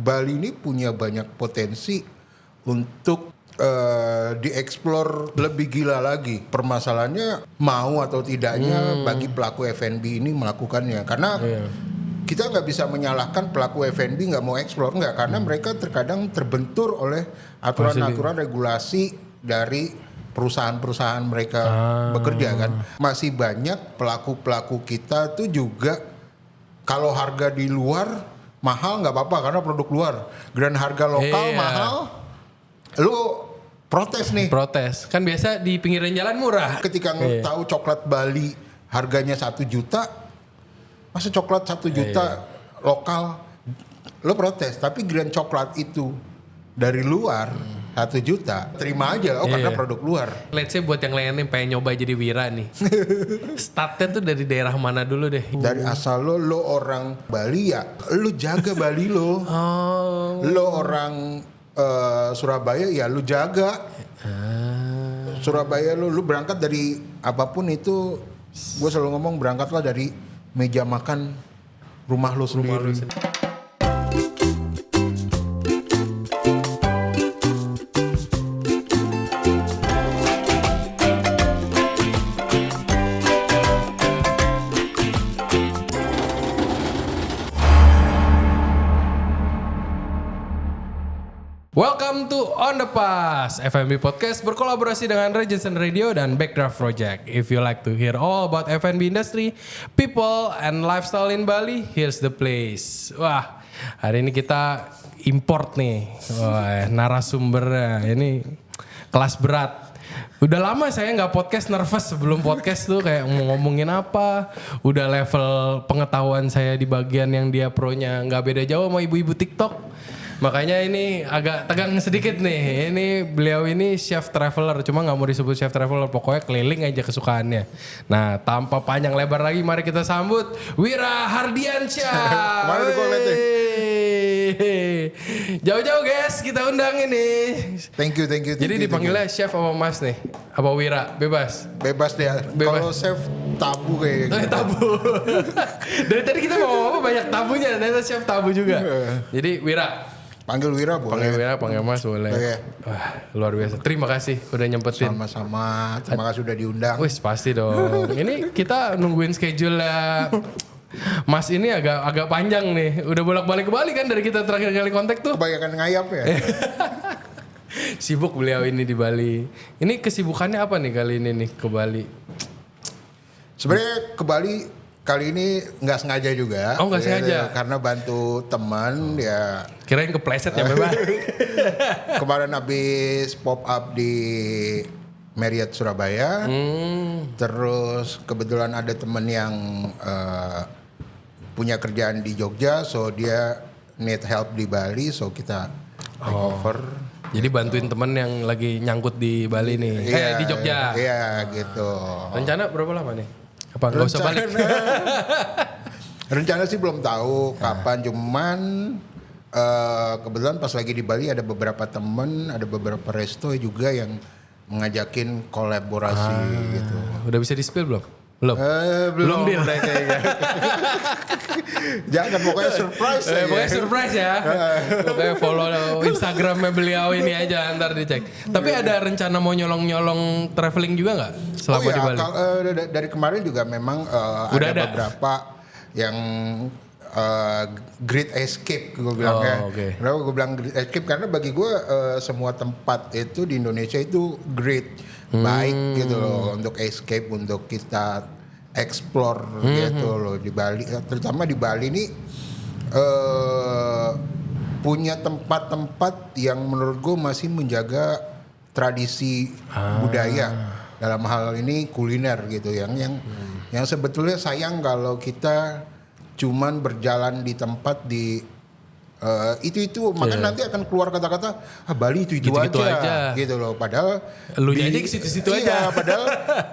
Bali ini punya banyak potensi untuk dieksplor lebih gila lagi. Permasalahannya mau atau tidaknya bagi pelaku F&B ini melakukannya. Karena kita nggak bisa menyalahkan pelaku F&B nggak mau eksplor, nggak, karena mereka terkadang terbentur oleh aturan-aturan regulasi dari perusahaan-perusahaan mereka bekerja kan. Masih banyak pelaku-pelaku kita tuh juga kalau harga di luar mahal nggak apa-apa karena produk luar. Dan harga lokal mahal, lu protes nih. Protes. Kan biasa di pinggiran jalan murah. Ketika tahu coklat Bali harganya 1 juta, masa coklat 1 juta lokal, lo protes. Tapi grand coklat itu dari luar 1 juta, terima aja. Karena produk luar. Let's say buat yang lain yang pengen nyoba jadi wira nih. Startnya tuh dari daerah mana dulu deh? Dari asal lo orang Bali ya, lo jaga Bali lo. Lo orang Surabaya ya lu jaga. Surabaya lu berangkat dari apapun itu, gue selalu ngomong berangkatlah dari meja makan rumah lu sendiri. Welcome to On The Pass, F&B Podcast berkolaborasi dengan Regency Radio dan Backdraft Project. If you like to hear all about F&B industry, people, and lifestyle in Bali, here's the place. Wah, hari ini kita import nih. Wah, narasumbernya ini kelas berat. Udah lama saya nggak podcast, nervous sebelum podcast tuh kayak mau ngomongin apa. Udah level pengetahuan saya di bagian yang dia pro-nya nggak beda jauh sama ibu-ibu TikTok. Makanya ini agak tegang sedikit nih. Ini beliau ini chef traveler, cuma nggak mau disebut chef traveler, pokoknya keliling aja kesukaannya. Nah, tanpa panjang lebar lagi, mari kita sambut Wira Hardiansyah. Mana gue liat deh. Jauh-jauh guys, kita undang ini. Thank you. Jadi dipanggilnya chef apa mas nih? Apa Wira? Bebas deh. Kalau chef tabu kayak gitu. Tabu. Dari tadi kita mau apa banyak tabunya, ternyata chef tabu juga. Jadi Wira. Panggil Wira boleh. Panggil Wira, panggil Mas boleh. Wah, luar biasa. Terima kasih udah nyempetin. Sama-sama. Terima kasih udah diundang. Wis pasti dong. Ini kita nungguin schedule Mas ini agak panjang nih. Udah bolak-balik ke Bali kan dari kita terakhir kali kontak tuh. Kebanyakan ngayap ya. Sibuk beliau ini di Bali. Ini kesibukannya apa nih kali ini nih ke Bali? Sebenarnya ke Bali kali ini nggak sengaja juga. Oh nggak sengaja? Karena bantu teman ya. Kirain kepleset ya Bebas. Kemarin habis pop up di Marriott Surabaya. Terus kebetulan ada teman yang punya kerjaan di Jogja, so dia need help di Bali, so kita take over. Jadi bantuin temen yang lagi nyangkut di Bali nih. Di Jogja. Iya gitu. Rencana berapa lama nih? Apa nggak usah balik? Rencana sih belum tahu kapan, cuman kebetulan pas lagi di Bali ada beberapa temen, ada beberapa resto juga yang mengajakin kolaborasi gitu. Udah bisa di-spill belum? Belum deal kayaknya. Jangan, pokoknya surprise aja. Pokoknya surprise ya. Pokoknya follow Instagramnya beliau ini aja, ntar dicek. Tapi ada rencana mau nyolong traveling juga nggak selama di Bali? Dari kemarin juga memang ada beberapa yang great escape gue bilang ya. Okay. Kenapa gue bilang great escape? Karena bagi gue semua tempat itu di Indonesia itu great. Baik gitu loh untuk escape, untuk kita explore gitu loh di Bali, terutama di Bali ini punya tempat-tempat yang menurut gue masih menjaga tradisi budaya dalam hal ini kuliner gitu yang sebetulnya sayang kalau kita cuman berjalan di tempat di itu makanya nanti akan keluar kata-kata Bali itu aja gitu loh, padahal elunya aja ke situ-situ aja, padahal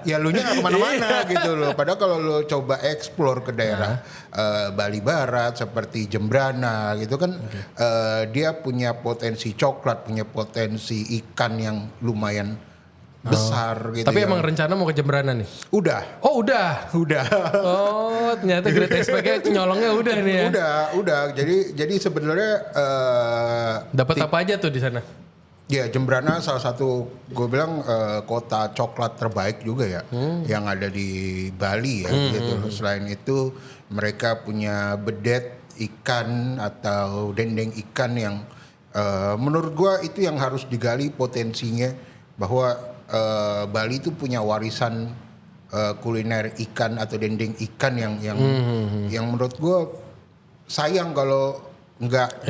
ya elunya nggak kemana-mana gitu loh, padahal kalau lo coba explore ke daerah Bali Barat seperti Jembrana gitu kan, dia punya potensi coklat, punya potensi ikan yang lumayan besar gitu. Tapi emang rencana mau ke Jembrana nih? Udah. Oh udah. Oh ternyata Great Expect-nya nyolongnya udah nih ya? Udah. Jadi sebenarnya Dapat apa aja tuh di sana? ya Jembrana salah satu gue bilang kota coklat terbaik juga ya yang ada di Bali ya gitu. Selain itu mereka punya bedet ikan atau dendeng ikan yang menurut gue itu yang harus digali potensinya bahwa Bali itu punya warisan kuliner ikan atau dendeng ikan yang menurut gue sayang kalau nggak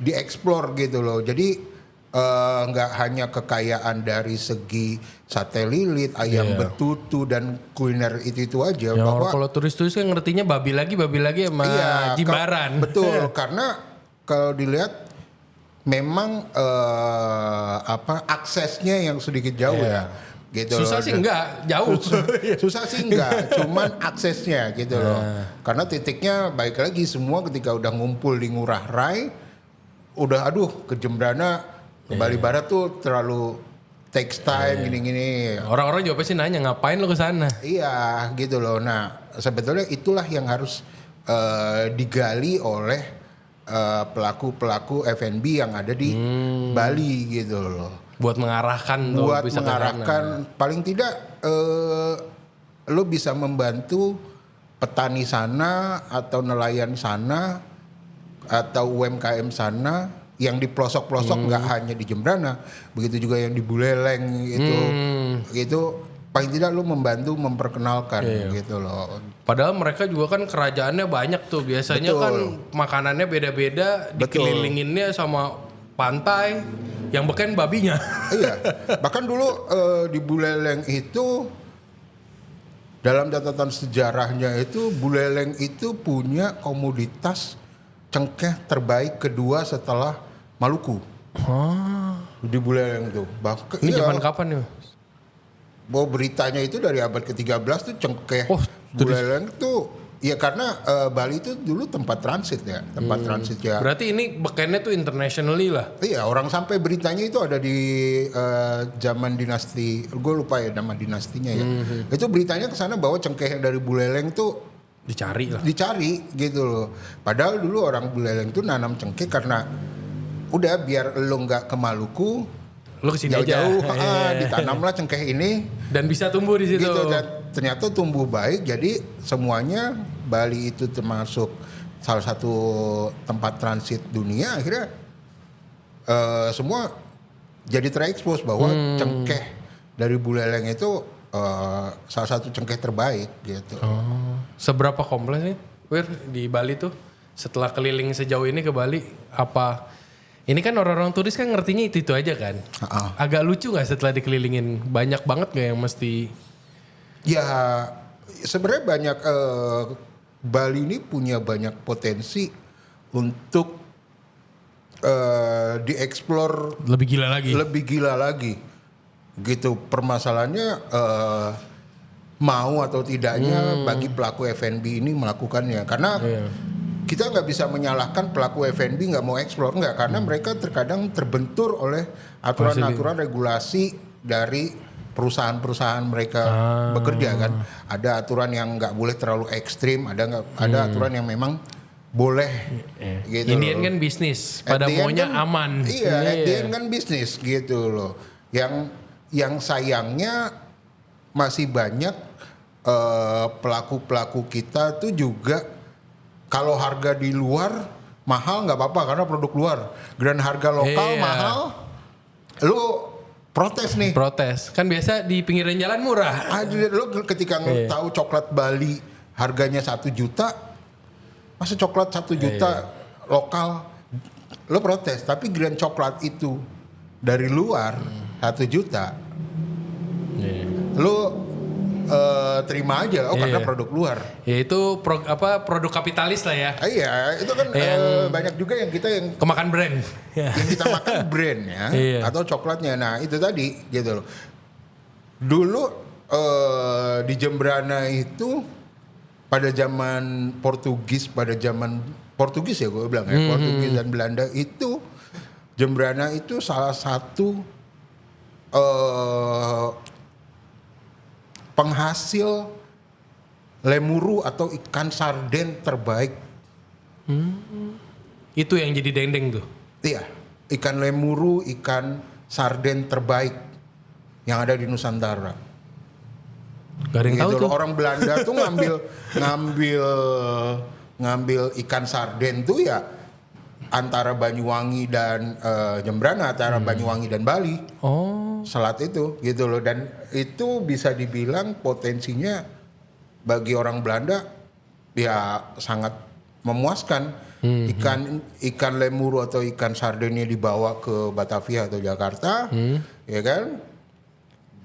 dieksplor gitu loh. Jadi nggak hanya kekayaan dari segi sate lilit, ayam betutu dan kuliner itu aja. Ya, bahwa kalau turis-turis kan ngertinya babi lagi sama Jimbaran. Betul, karena kalau dilihat memang aksesnya yang sedikit jauh ya. Gitu Susah sih enggak, jauh. Susah sih enggak, cuman aksesnya gitu loh. Karena titiknya baik lagi semua ketika udah ngumpul di Ngurah Rai, udah ke Jembrana ke Bali Barat tuh terlalu takes time gini-gini. Orang-orang juga pasti nanya ngapain lo ke sana? Iya, gitu loh. Nah, sebetulnya itulah yang harus digali oleh pelaku-pelaku F&B yang ada di Bali gitu loh. Buat mengarahkan Buat bisa mengarahkan paling tidak lo bisa membantu petani sana atau nelayan sana atau UMKM sana yang di pelosok-pelosok nggak hanya di Jembrana, begitu juga yang di Buleleng itu paling tidak lu membantu memperkenalkan gitu loh. Padahal mereka juga kan kerajaannya banyak tuh, biasanya kan makanannya beda-beda, dikelilinginnya sama pantai, yang beken babinya. Iya, bahkan dulu di Buleleng itu dalam catatan sejarahnya itu Buleleng itu punya komoditas cengkeh terbaik kedua setelah Maluku. Di Buleleng tuh. Bahkan Ini zaman kapan nih? Bahwa beritanya itu dari abad ke-13 tuh cengkeh Buleleng tuh ya karena Bali itu dulu tempat transit ya, transit ya. Berarti ini bekennya tuh internationally lah. Iya, orang sampai beritanya itu ada di zaman dinasti, gue lupa ya nama dinastinya ya. Itu beritanya ke sana bahwa cengkeh yang dari Buleleng tuh dicari gitu loh. Padahal dulu orang Buleleng tuh nanam cengkeh karena udah biar lo nggak ke Maluku, lo kesini jauh-jauh aja. ditanamlah cengkeh ini dan bisa tumbuh di situ. Gitu, dan ternyata tumbuh baik. Jadi semuanya Bali itu termasuk salah satu tempat transit dunia. Akhirnya semua jadi terekspos bahwa cengkeh dari Buleleng itu salah satu cengkeh terbaik gitu. Seberapa kompleks sih Wir di Bali tuh setelah keliling sejauh ini ke Bali apa? Ini kan orang-orang turis kan ngertinya itu aja kan. Agak lucu nggak setelah dikelilingin? Banyak banget gak yang mesti? Ya sebenarnya banyak. Bali ini punya banyak potensi untuk dieksplor lebih gila lagi. Gitu permasalahannya mau atau tidaknya bagi pelaku F&B ini melakukannya karena. Kita nggak bisa menyalahkan pelaku F&B nggak mau eksplor, nggak, karena mereka terkadang terbentur oleh aturan-aturan regulasi dari perusahaan-perusahaan mereka bekerja kan. Ada aturan yang nggak boleh terlalu ekstrim, ada aturan yang memang boleh. Gitu. Indian kan bisnis, pada maunya kan, aman. Iya, Indian kan bisnis gitu loh. Yang sayangnya masih banyak pelaku-pelaku kita tuh juga. Kalau harga di luar mahal nggak apa-apa karena produk luar. Grand harga lokal mahal, lu protes nih. Protes, kan biasa di pinggiran jalan murah. Lu ketika tahu coklat Bali harganya 1 juta, masa coklat 1 juta lokal, lu protes. Tapi grand coklat itu dari luar 1 juta, lu terima aja karena produk luar. Ya itu produk kapitalis lah ya. Iya, itu kan banyak juga yang kita yang kemakan brand. Yang kita makan brand ya atau coklatnya. Nah, itu tadi gitu loh. Dulu di Jembrana itu pada zaman Portugis ya gue bilang ya, Portugis dan Belanda itu Jembrana itu salah satu penghasil lemuru atau ikan sarden terbaik. Itu yang jadi dendeng tuh. Iya, ikan lemuru, ikan sarden terbaik yang ada di Nusantara. Gak ada yang tahu Gitu tuh. loh. Orang Belanda tuh ngambil ikan sarden tuh ya antara Banyuwangi dan Jembrana, antara Banyuwangi dan Bali. Oh. Selat itu gitu loh, dan itu bisa dibilang potensinya bagi orang Belanda ya sangat memuaskan. Ikan lemuru atau ikan sardennya dibawa ke Batavia atau Jakarta, ya kan,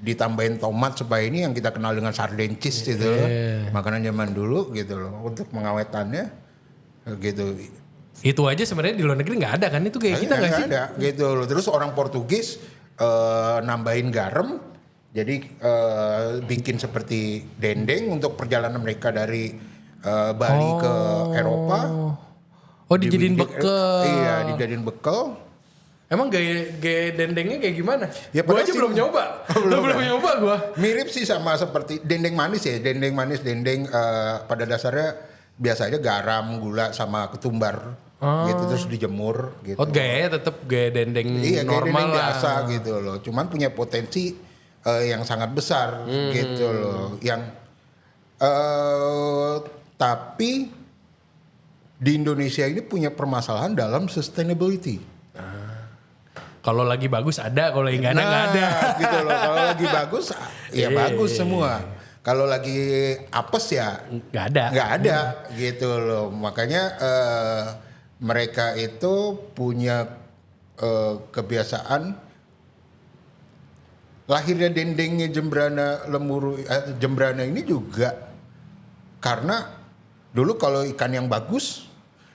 ditambahin tomat supaya ini yang kita kenal dengan sarden cheese gitu loh. Makanan zaman dulu gitu loh, untuk mengawetannya gitu. Itu aja sebenarnya di luar negeri nggak ada kan, itu kayak kita nggak sih? Ada gitu loh. Terus orang Portugis nambahin garam, jadi bikin seperti dendeng untuk perjalanan mereka dari Bali ke Eropa. Oh, dijadiin bekal. Iya, dijadiin bekal. Emang gaya dendengnya kayak gimana? Ya, Gua padahal aja sih- belum nyoba. belum nyoba gua. Mirip sih sama seperti dendeng manis ya, dendeng manis, pada dasarnya biasa aja garam, gula sama ketumbar gitu, terus dijemur gitu. Oh, gayanya tetap gaya dendeng Iya, kayak normal dendeng lah. biasa gitu loh. Cuman punya potensi yang sangat besar gitu loh. Yang tapi di Indonesia ini punya permasalahan dalam sustainability. Kalau lagi bagus ada, kalau lagi nggak ada. Gitu loh. Kalau lagi bagus ya bagus semua. Kalau lagi apes ya Nggak ada. nggak ada gitu loh. Makanya mereka itu punya kebiasaan, lahirnya dendengnya Jembrana ini juga karena dulu kalau ikan yang bagus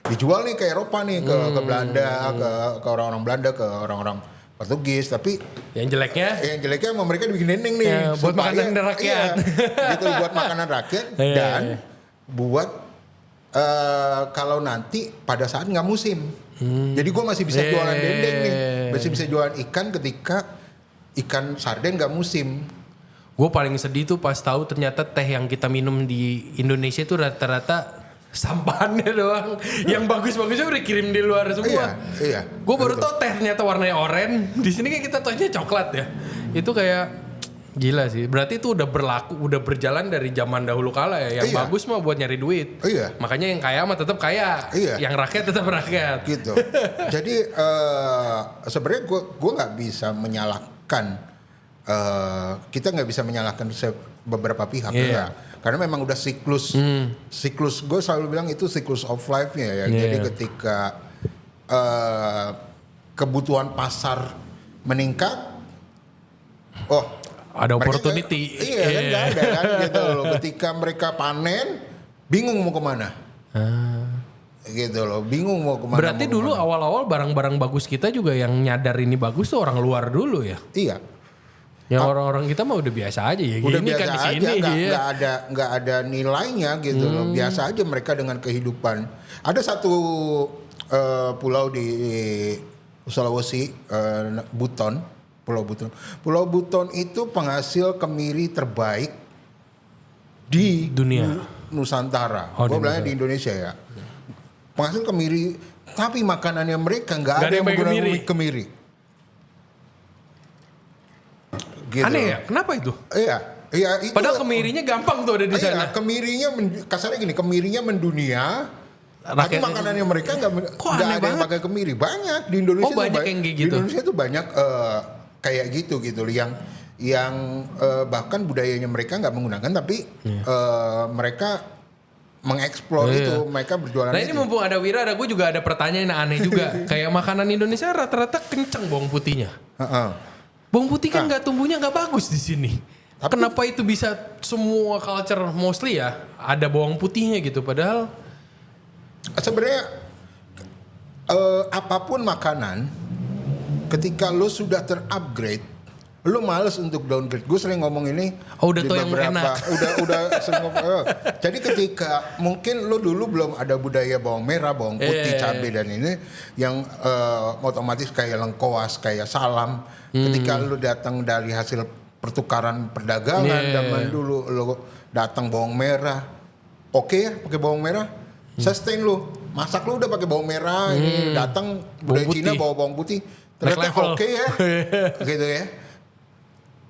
dijual nih ke Eropa nih, ke Belanda, ke orang-orang Belanda, ke orang-orang Portugis, tapi Yang jeleknya sama mereka dibikin dendeng nih Ya, buat supaya- makanan rakyat. Iya, gitu, buat makanan rakyat Iya, dan iya. buat kalau nanti pada saat nggak musim. Jadi gue masih bisa jualan dendeng nih, masih bisa jualan ikan ketika ikan sarden nggak musim. gue paling sedih tuh pas tahu ternyata teh yang kita minum di Indonesia itu rata-rata sampahannya doang. Yang bagus-bagusnya udah kirim di luar semua. Iya. Gue baru tau teh ternyata warnanya oranye. Di sini kan kita taunya coklat ya. Itu kayak gila sih. Berarti itu udah berlaku, udah berjalan dari zaman dahulu kala ya. Yang Iya. bagus mah buat nyari duit. Iya. Makanya yang kaya mah tetap kaya. Iya. Yang rakyat tetap rakyat. Gitu. Jadi sebenarnya gue nggak bisa menyalahkan, kita nggak bisa menyalahkan beberapa pihak, Iya. enggak. Karena memang udah siklus gue selalu bilang itu siklus of life-nya ya. Iya. Jadi ketika kebutuhan pasar meningkat, Ada mereka opportunity. iya kan nggak ada kan gitu loh. Ketika mereka panen, bingung mau kemana. Gitu loh, bingung mau kemana. Berarti mau dulu kemana. awal-awal barang-barang bagus kita juga yang nyadar ini bagus tuh orang luar dulu ya. Iya. Yang orang-orang kita mah udah biasa aja ya. Udah Gini biasa kan di aja, sini ya. nggak ada nilainya gitu loh. Biasa aja mereka dengan kehidupan. Ada satu pulau di Sulawesi, Buton, Pulau Buton. Pulau Buton itu penghasil kemiri terbaik di Dunia. Nusantara. Oh, Gue di bilangnya di Indonesia ya. Penghasil kemiri, tapi makanannya mereka nggak ada yang pakai menggunakan kemiri. Gitu. Aneh ya, kenapa itu? Iya itu. Padahal kemirinya gampang tuh ada di sana. Iya, kemirinya kasarnya gini, kemirinya mendunia. Tapi Rakyat- makanannya mereka Kok nggak aneh ada yang banget? pakai kemiri. Banyak di Indonesia. Oh, banyak yang kayak gitu. Di Indonesia tuh banyak kayak gitu loh, yang bahkan budayanya mereka nggak menggunakan, tapi mereka mengeksplor itu, mereka berjualan Nah ini itu. mumpung ada Wira, gue juga ada pertanyaan yang aneh juga. Kayak makanan Indonesia rata-rata kenceng bawang putihnya. Heeh. Bawang putih kan nggak tumbuhnya nggak bagus di sini. Kenapa itu bisa semua culture mostly ya ada bawang putihnya gitu, padahal Sebenarnya apapun makanan, ketika lo sudah terupgrade, lo males untuk downgrade. Gue sering ngomong ini. Oh, udah di tau yang enak. Udah sering ngomong. Jadi ketika mungkin lo dulu belum ada budaya bawang merah, bawang putih, cabai dan ini yang otomatis kayak lengkoas, kayak salam. Ketika lo datang dari hasil pertukaran perdagangan zaman dulu lo datang bawang merah. Oke ya pakai bawang merah. Sustain lu. Masak lu udah pakai bawang merah, ini datang budaya Cina bawa bawang putih. Ternyata oke ya. Gitu ya.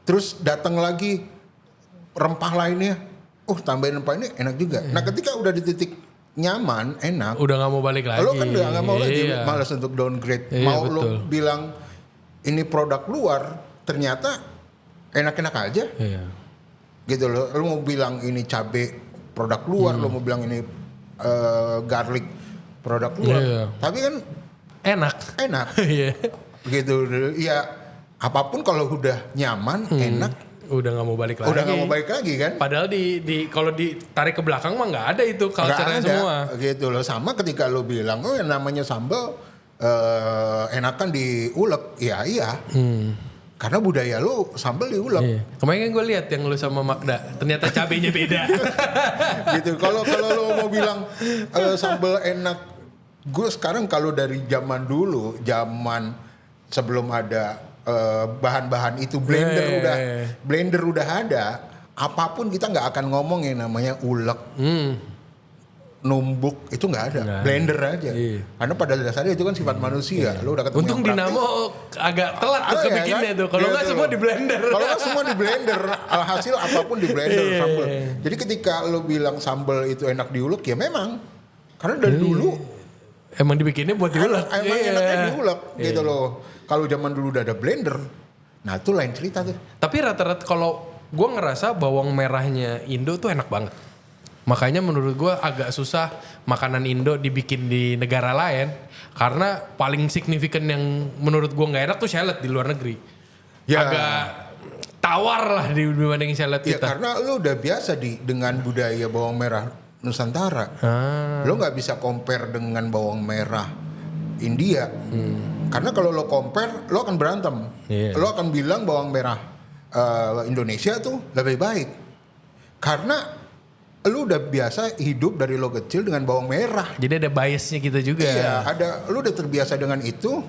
Terus datang lagi rempah lainnya. Tambahin rempah ini enak juga. Nah, ketika udah di titik nyaman, enak. Udah nggak mau balik lagi. Lo kan udah nggak mau lagi, malas untuk downgrade. Mau lo bilang ini produk luar, ternyata enak-enak aja. Gitu loh. Lo mau bilang ini cabai produk luar, lo mau bilang ini garlic produk luar. Tapi kan enak. Gitu. Ya apapun kalau udah nyaman, enak. Udah nggak mau balik lagi. Udah nggak mau balik lagi kan? Padahal kalau ditarik ke belakang mah nggak ada itu culture-nya semua. Gitu loh. Sama ketika lo bilang, yang namanya sambal enakan diulek. Iya. Karena budaya lo sambal diulek. Kemarin kan gue lihat yang lo sama Magda, ternyata cabenya beda. Gitu. Kalau lo mau bilang sambal enak, gue sekarang kalau dari zaman dulu, zaman sebelum ada bahan-bahan itu blender udah ada, apapun kita nggak akan ngomong yang namanya ulek, numbuk itu nggak ada, blender aja. Karena pada dasarnya itu kan sifat manusia. Lo udah ketemu untung Dinamo agak telat tuh kebikinnya tuh. Kalau nggak semua di blender. Kalau nggak semua di blender, hasil apapun di blender sambal. Jadi ketika lo bilang sambal itu enak diulek, ya memang karena dari dulu emang dibikinnya buat diulek. Emang enaknya diulek gitu loh. Kalau zaman dulu udah ada blender, nah itu lain cerita tuh. Tapi rata-rata kalau gue ngerasa bawang merahnya Indo tuh enak banget. Makanya menurut gue agak susah makanan Indo dibikin di negara lain. Karena paling signifikan yang menurut gue gak enak tuh shallot di luar negeri. Agak tawar lah dibandingin shallot kita. Karena lu udah biasa dengan budaya bawang merah Nusantara. Lo gak bisa compare dengan bawang merah India. Karena kalau lo compare, lo akan berantem. Lo akan bilang bawang merah Indonesia tuh lebih baik. Karena lo udah biasa hidup dari lo kecil dengan bawang merah. Jadi ada biasnya kita juga. Iya, lo udah terbiasa dengan itu.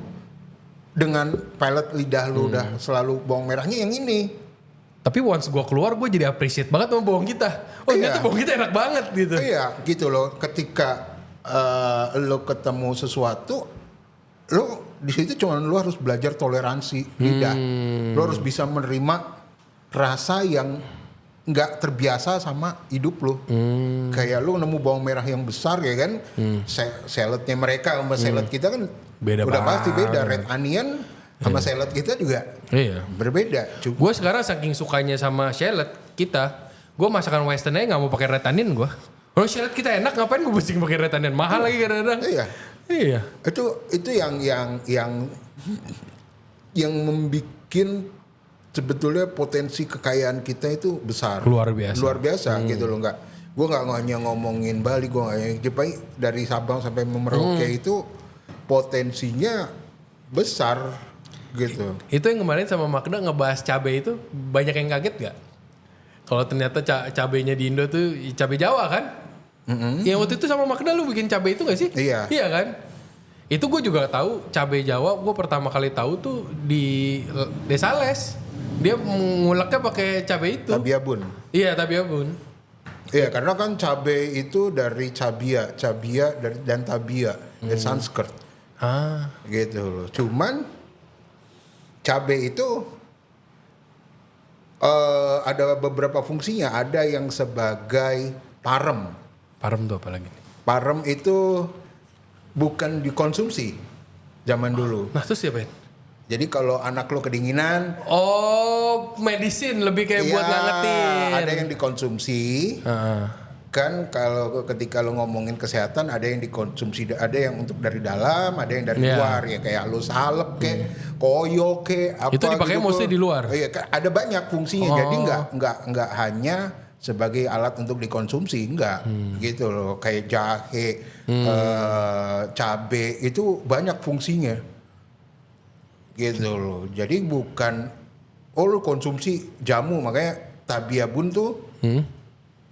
Dengan palate lidah lo udah selalu bawang merahnya yang ini. Tapi once gue keluar, gue jadi appreciate banget sama bawang kita. Ternyata bawang kita enak banget gitu. Iya, gitu loh. Ketika lo ketemu sesuatu, lo di situ cuma lo harus belajar toleransi lidah. Lo harus bisa menerima rasa yang nggak terbiasa sama hidup lo. Kayak lo nemu bawang merah yang besar ya kan, saladnya mereka sama salad kita kan beda udah banget. pasti beda. Red onion sama salad kita juga berbeda. Gue sekarang saking sukanya sama salad kita, gue masakan western aja nggak mau pakai red onion gue. Kalau salad kita enak, ngapain gue mesti pakai red onion? Mahal lagi kadang-kadang. Iya. Itu yang membikin sebetulnya potensi kekayaan kita itu besar. Luar biasa gitu loh. Gue nggak hanya ngomongin Bali, gue nggak hanya Jepang, dari Sabang sampai Merauke itu potensinya besar gitu. Itu yang kemarin sama Magda ngebahas cabai itu, banyak yang kaget gak? Kalau ternyata cabainya di Indo tuh cabai Jawa kan? Yang waktu itu sama Magda lu bikin cabai itu gak sih? Iya kan? Itu gue juga tahu cabai Jawa. Gue pertama kali tahu tuh di Desa Les. Dia nguleknya pakai cabai itu. Tabiabun. Iya, tabiabun. Iya, karena kan cabai itu dari cabia dan tabia dari Sanskrit. Gitu loh. Cuman cabai itu ada beberapa fungsinya. Ada yang sebagai parem. Parem tuh apa lagi? Parem itu bukan dikonsumsi zaman dulu. Nah, terus siapain? Jadi kalau anak lo kedinginan, medicine lebih kayak buat ngangetin. Ada yang dikonsumsi. Kan kalau ketika lo ngomongin kesehatan, ada yang dikonsumsi, ada yang untuk dari dalam, ada yang dari luar ya, kayak lo salep kayak koyo kayak apa. Itu dipakai gitu mostly di luar. Iya, ada banyak fungsinya. Jadi nggak hanya sebagai alat untuk dikonsumsi, enggak gitu loh. Kayak jahe, cabe itu banyak fungsinya gitu loh. Jadi bukan lo konsumsi jamu, makanya tabiabun tuh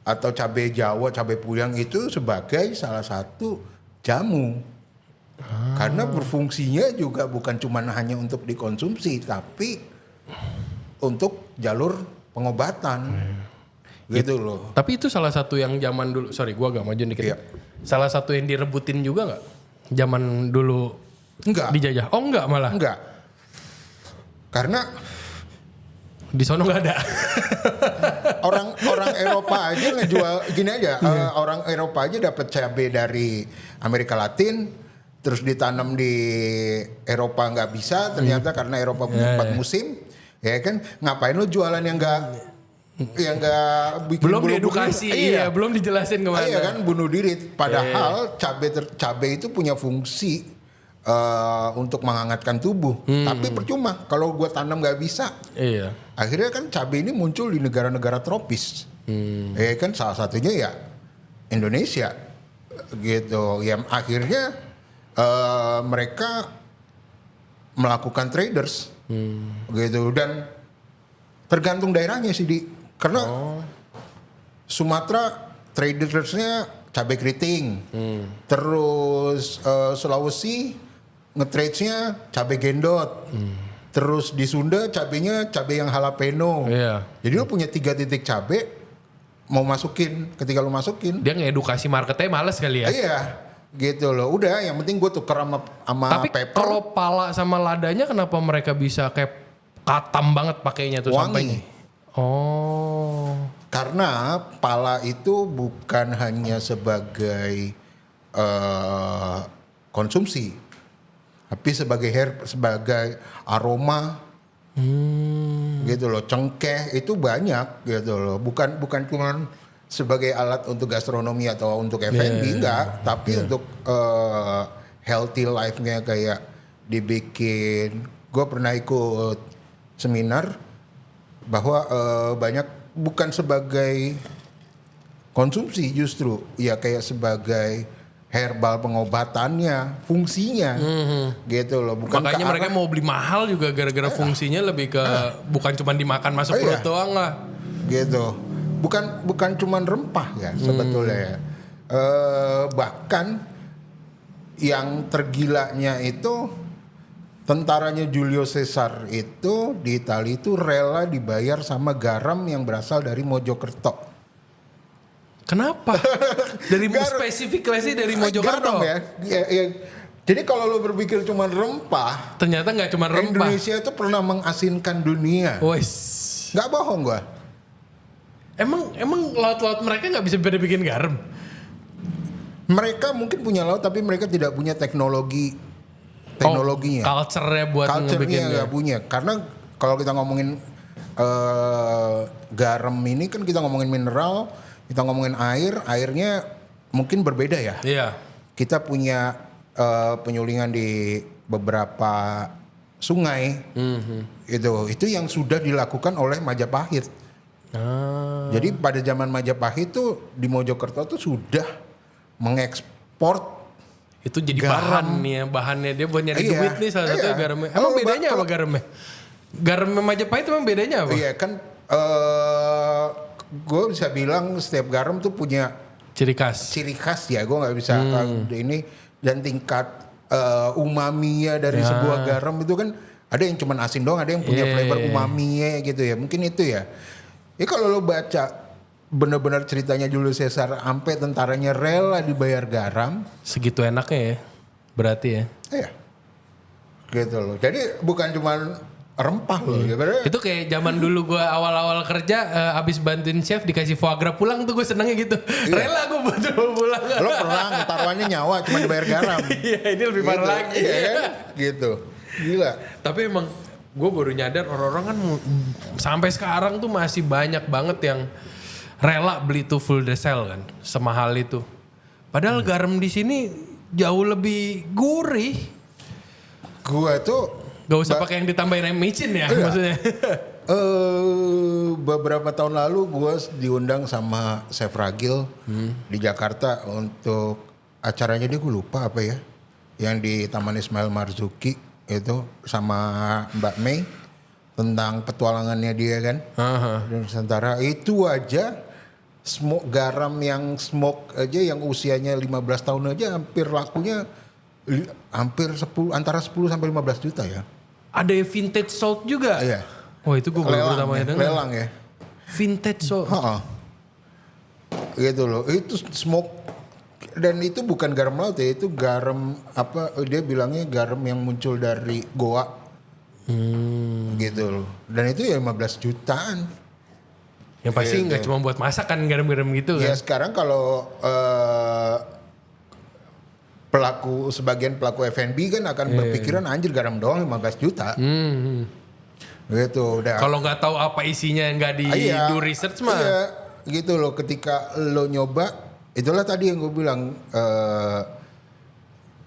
atau cabe Jawa, cabe puyang itu sebagai salah satu jamu. Karena berfungsinya juga bukan cuma hanya untuk dikonsumsi, tapi untuk jalur pengobatan. Gitu loh. Tapi itu salah satu yang zaman dulu, sorry gua agak maju dikit. Iya. Salah satu yang direbutin juga nggak? Zaman dulu Enggak. dijajah. Oh enggak malah. Enggak. Karena Di sono nggak ada. orang Eropa aja ngejual gini aja. Orang Eropa aja dapat cabai dari Amerika Latin, terus ditanam di Eropa nggak bisa. Ternyata karena Eropa punya 4 musim, ya kan? Ngapain lo jualan yang nggak bikin Belum bulu-bulu? diedukasi, iya, belum dijelasin kemana. Iya kan, bunuh diri. Padahal cabai itu punya fungsi untuk menghangatkan tubuh. Tapi percuma kalau gue tanam nggak bisa. Iya. Akhirnya kan cabai ini muncul di negara-negara tropis. Ya kan salah satunya ya Indonesia gitu. Ya akhirnya mereka melakukan traders gitu, dan tergantung daerahnya sih karena Sumatera tradersnya cabai keriting. Terus Sulawesi nge-trades-nya cabai gendot. Terus di Sunda cabainya cabai yang jalapeno. Iya. Jadi lo punya 3 titik cabai mau masukin, ketika lo masukin, Dia ngedukasi marketnya males kali ya. iya gitu loh. Udah yang penting gue tuker sama Tapi pepper. kalau pala sama ladanya kenapa mereka bisa kayak katam banget pakainya tuh Wangi. sampai. Oh. Karena pala itu bukan hanya sebagai konsumsi, tapi sebagai aroma, gitu loh. Cengkeh itu banyak gitu loh. Bukan cuma sebagai alat untuk gastronomi atau untuk F&B, enggak, tapi untuk healthy life-nya kayak dibikin. Gue pernah ikut seminar bahwa banyak bukan sebagai konsumsi, justru ya kayak sebagai herbal pengobatannya, fungsinya, gitu loh. Bukan Makanya mereka mau beli mahal juga gara-gara fungsinya lebih ke bukan cuma dimakan masuk perut doang lah. gitu. Bukan cuman rempah ya sebetulnya ya. Bahkan yang tergilanya itu tentaranya Julio Caesar itu di Italia itu rela dibayar sama garam yang berasal dari Mojokerto. Kenapa? Dari spesifiknya sih dari Mojokerto. Garam ya. Jadi kalau lo berpikir cuma rempah, Ternyata nggak cuma rempah. Indonesia itu pernah mengasinkan dunia. Wes. Nggak bohong gua. Emang laut-laut mereka nggak bisa pada bikin garam? Mereka mungkin punya laut tapi mereka tidak punya teknologinya. Culture-nya buat Culture-nya ngebikin nggak punya. Karena kalau kita ngomongin garam ini kan kita ngomongin mineral, kita ngomongin airnya mungkin berbeda ya. Iya. Kita punya penyulingan di beberapa sungai. Itu yang sudah dilakukan oleh Majapahit. Jadi pada zaman Majapahit tuh di Mojokerto tuh sudah mengekspor Itu jadi garam. bahannya dia buat nyari Iya, duit nih salah satu iya. garamnya. Kalau Emang bedanya apa garamnya? Garamnya Majapahit emang bedanya apa? Iya kan, gue bisa bilang setiap garam tuh punya Ciri khas. ciri khas ya. Gue nggak bisa ini, dan tingkat umaminya dari sebuah garam itu kan ada yang cuman asin doang, ada yang punya flavor umaminya gitu ya. Mungkin itu ya. Ya kalau lo baca benar-benar ceritanya Julius Caesar sampai tentaranya rela dibayar garam, Segitu enaknya ya. Berarti ya. ya gitu loh. Jadi bukan cuman rempah loh. Itu kayak zaman dulu gue awal-awal kerja abis bantuin chef dikasih foie gras pulang tuh gue senengnya gitu. Rela gue bantu pulang. Lo perang taruhannya nyawa cuma dibayar garam. Iya ini lebih parah lagi. Iya kan? Gitu. Gila. Tapi emang gue baru nyadar orang-orang kan sampai sekarang tuh masih banyak banget yang rela beli tuh full decel kan, semahal itu. Padahal garam di sini jauh lebih gurih. Gua tuh Gak usah pakai yang ditambahin micin ya maksudnya. Beberapa tahun lalu gue diundang sama Chef Ragil di Jakarta untuk acaranya, dia gue lupa apa ya, yang di Taman Ismail Marzuki itu sama Mbak Mei tentang petualangannya dia kan di Nusantara. Itu aja garam yang smoke aja yang usianya 15 tahun aja hampir lakunya hampir 10 antara 10 sampai 15 juta ya. Ada vintage salt juga. Iya. Oh itu gue baru pertama ya, dengar. lelang ya. Vintage so. Heeh. Gitu loh. Itu smoke dan itu bukan garam laut ya, itu garam apa dia bilangnya garam yang muncul dari goa. Gitu loh. Dan itu ya 15 jutaan. Yang pasti nggak cuma buat masak kan garam-garam gitu Ya kan. sekarang kalau sebagian pelaku F&B kan akan berpikiran anjir garam doang 15 juta. Gitu udah. Kalau nggak tahu apa isinya nggak do research mah. Iya, gitu loh ketika lo nyoba, itulah tadi yang gue bilang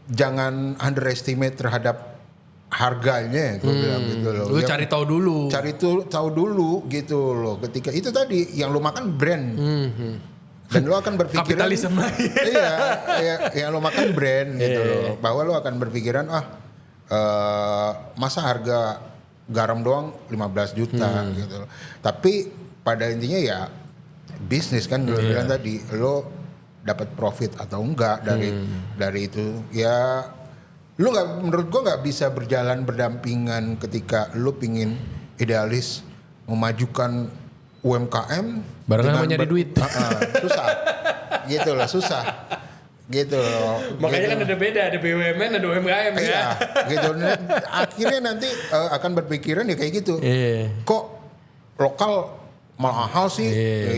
jangan underestimate terhadap harganya, gue bilang gitu loh. Lu cari tahu dulu. Cari tahu dulu gitu loh. Ketika itu tadi yang lo makan brand. Dan lo akan berpikiran Kapitalisme. iya, yang lo makan brand gitu loh. Bahwa lo akan berpikiran masa harga garam doang 15 juta gitu loh. Tapi pada intinya ya bisnis kan lo bilang tadi, lo dapat profit atau enggak dari itu. Ya lo nggak, menurut gua nggak bisa berjalan berdampingan ketika lo pingin idealis memajukan UMKM barengan mau nyari duit. Susah. Gitu loh, susah. Gitu loh. Makanya gitu. kan ada beda, ada BUMN, ada UMKM ya. Iya, gitu. Akhirnya nanti akan berpikiran ya kayak gitu. Kok lokal mahal sih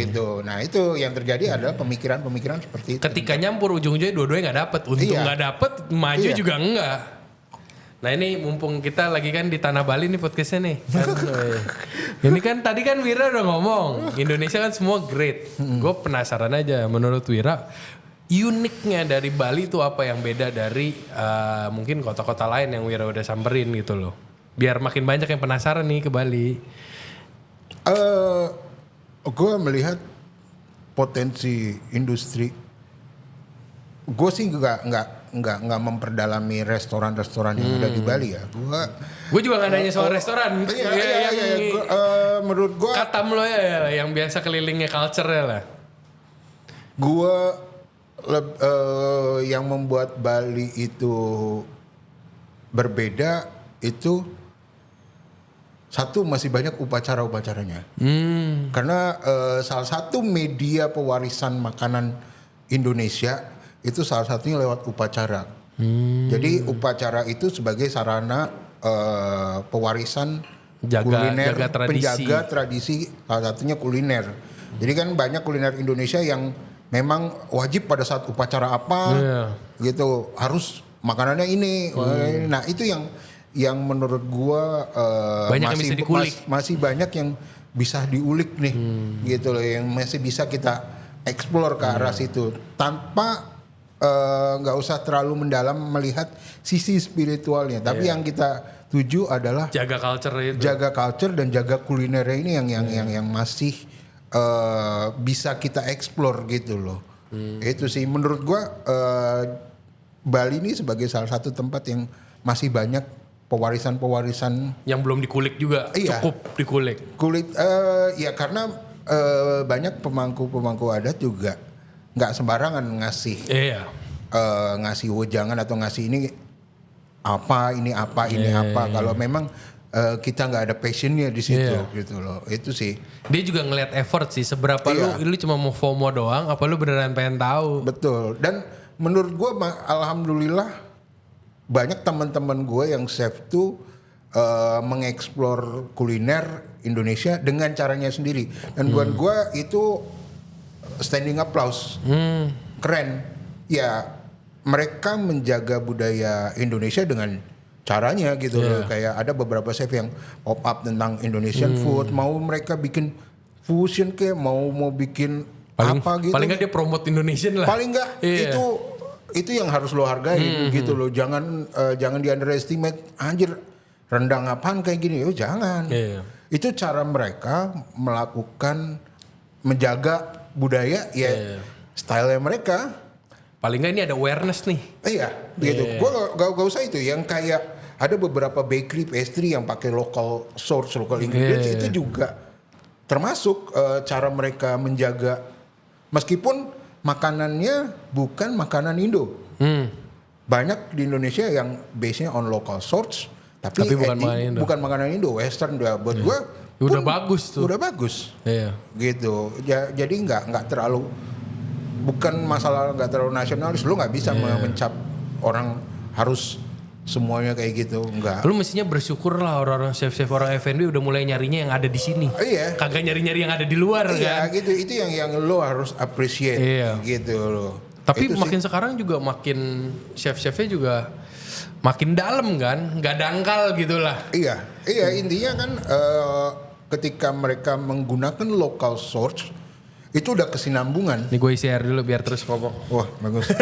gitu. Nah, itu yang terjadi adalah pemikiran-pemikiran seperti itu. Ketika nyampur ujung-ujungnya dua-duanya nggak dapet. Untung nggak dapet, maju juga enggak. Nah ini mumpung kita lagi kan di Tanah Bali nih podcastnya nih. Ini kan tadi kan Wira udah ngomong Indonesia kan semua great. Gue penasaran aja menurut Wira uniknya dari Bali itu apa yang beda dari mungkin kota-kota lain yang Wira udah samperin gitu loh. Biar makin banyak yang penasaran nih ke Bali. Gue melihat potensi industri. Gue sih nggak memperdalam restoran-restoran yang ada di Bali ya. Gue juga nggak nanya soal restoran. Iya. Menurut gue Katam lo ya yang biasa kelilingnya culture-nya lah. Gue yang membuat Bali itu berbeda itu satu, masih banyak upacara-upacaranya. Karena salah satu media pewarisan makanan Indonesia itu salah satunya lewat upacara. Jadi upacara itu sebagai sarana pewarisan kuliner, penjaga tradisi, salah satunya kuliner. Jadi kan banyak kuliner Indonesia yang memang wajib pada saat upacara apa gitu harus makanannya ini. Nah itu yang menurut gua masih banyak yang bisa diulik nih gitu loh, yang masih bisa kita explore ke arah situ tanpa nggak usah terlalu mendalam melihat sisi spiritualnya, tapi yang kita tuju adalah jaga culture dan jaga kulinernya ini yang masih bisa kita explore gitu loh. Itu sih menurut gua Bali ini sebagai salah satu tempat yang masih banyak pewarisan yang belum dikulik juga, cukup dikulik. Ya karena banyak pemangku adat juga nggak sembarangan ngasih ngasih wejangan atau ngasih ini apa. Kalau memang kita nggak ada passionnya di situ gitu loh. Itu sih. Dia juga ngelihat effort sih, seberapa lu cuma mau FOMO doang, apa lu beneran pengen tahu. Betul. Dan menurut gue alhamdulillah banyak teman-teman gue yang chef tuh mengeksplor kuliner Indonesia dengan caranya sendiri. Dan buat gue itu standing applause. Keren. Ya mereka menjaga budaya Indonesia dengan caranya gitu loh. Kayak ada beberapa chef yang pop up tentang Indonesian food, mau mereka bikin fusion kayak mau bikin apa gitu. Paling nggak dia promote Indonesian lah. Paling nggak itu yang harus lo hargai gitu loh. Jangan di underestimate, anjir rendang apaan kayak gini. Jangan. Itu cara mereka melakukan menjaga budaya style mereka. Paling nggak ini ada awareness nih. Gitu. Gue gak usah itu yang kayak ada beberapa bakery pastry yang pakai local source, local ingredients itu juga termasuk cara mereka menjaga meskipun makanannya bukan makanan Indo. Banyak di Indonesia yang base-nya on local source, tapi bukan makanan Indo. Bukan makanan Indo, Western. Buat gue Udah bagus tuh. Udah bagus. Iya. Gitu. Jadi nggak terlalu, bukan masalah nggak terlalu nasionalis. Lu nggak bisa mencap orang harus semuanya kayak gitu, enggak. Lu mestinya bersyukur lah orang-orang chef-chef orang F&B udah mulai nyarinya yang ada di sini. Iya. Kagak nyari-nyari yang ada di luar Iya, kan. gitu. Itu yang lo harus appreciate. Iya. Gitu lo. Tapi Itu makin sekarang juga makin chef-chefnya juga makin dalam kan, nggak dangkal gitulah. Iya, intinya kan ketika mereka menggunakan local source itu udah kesinambungan. Nih gue isi air dulu biar terus ngomong. Wah, bagus.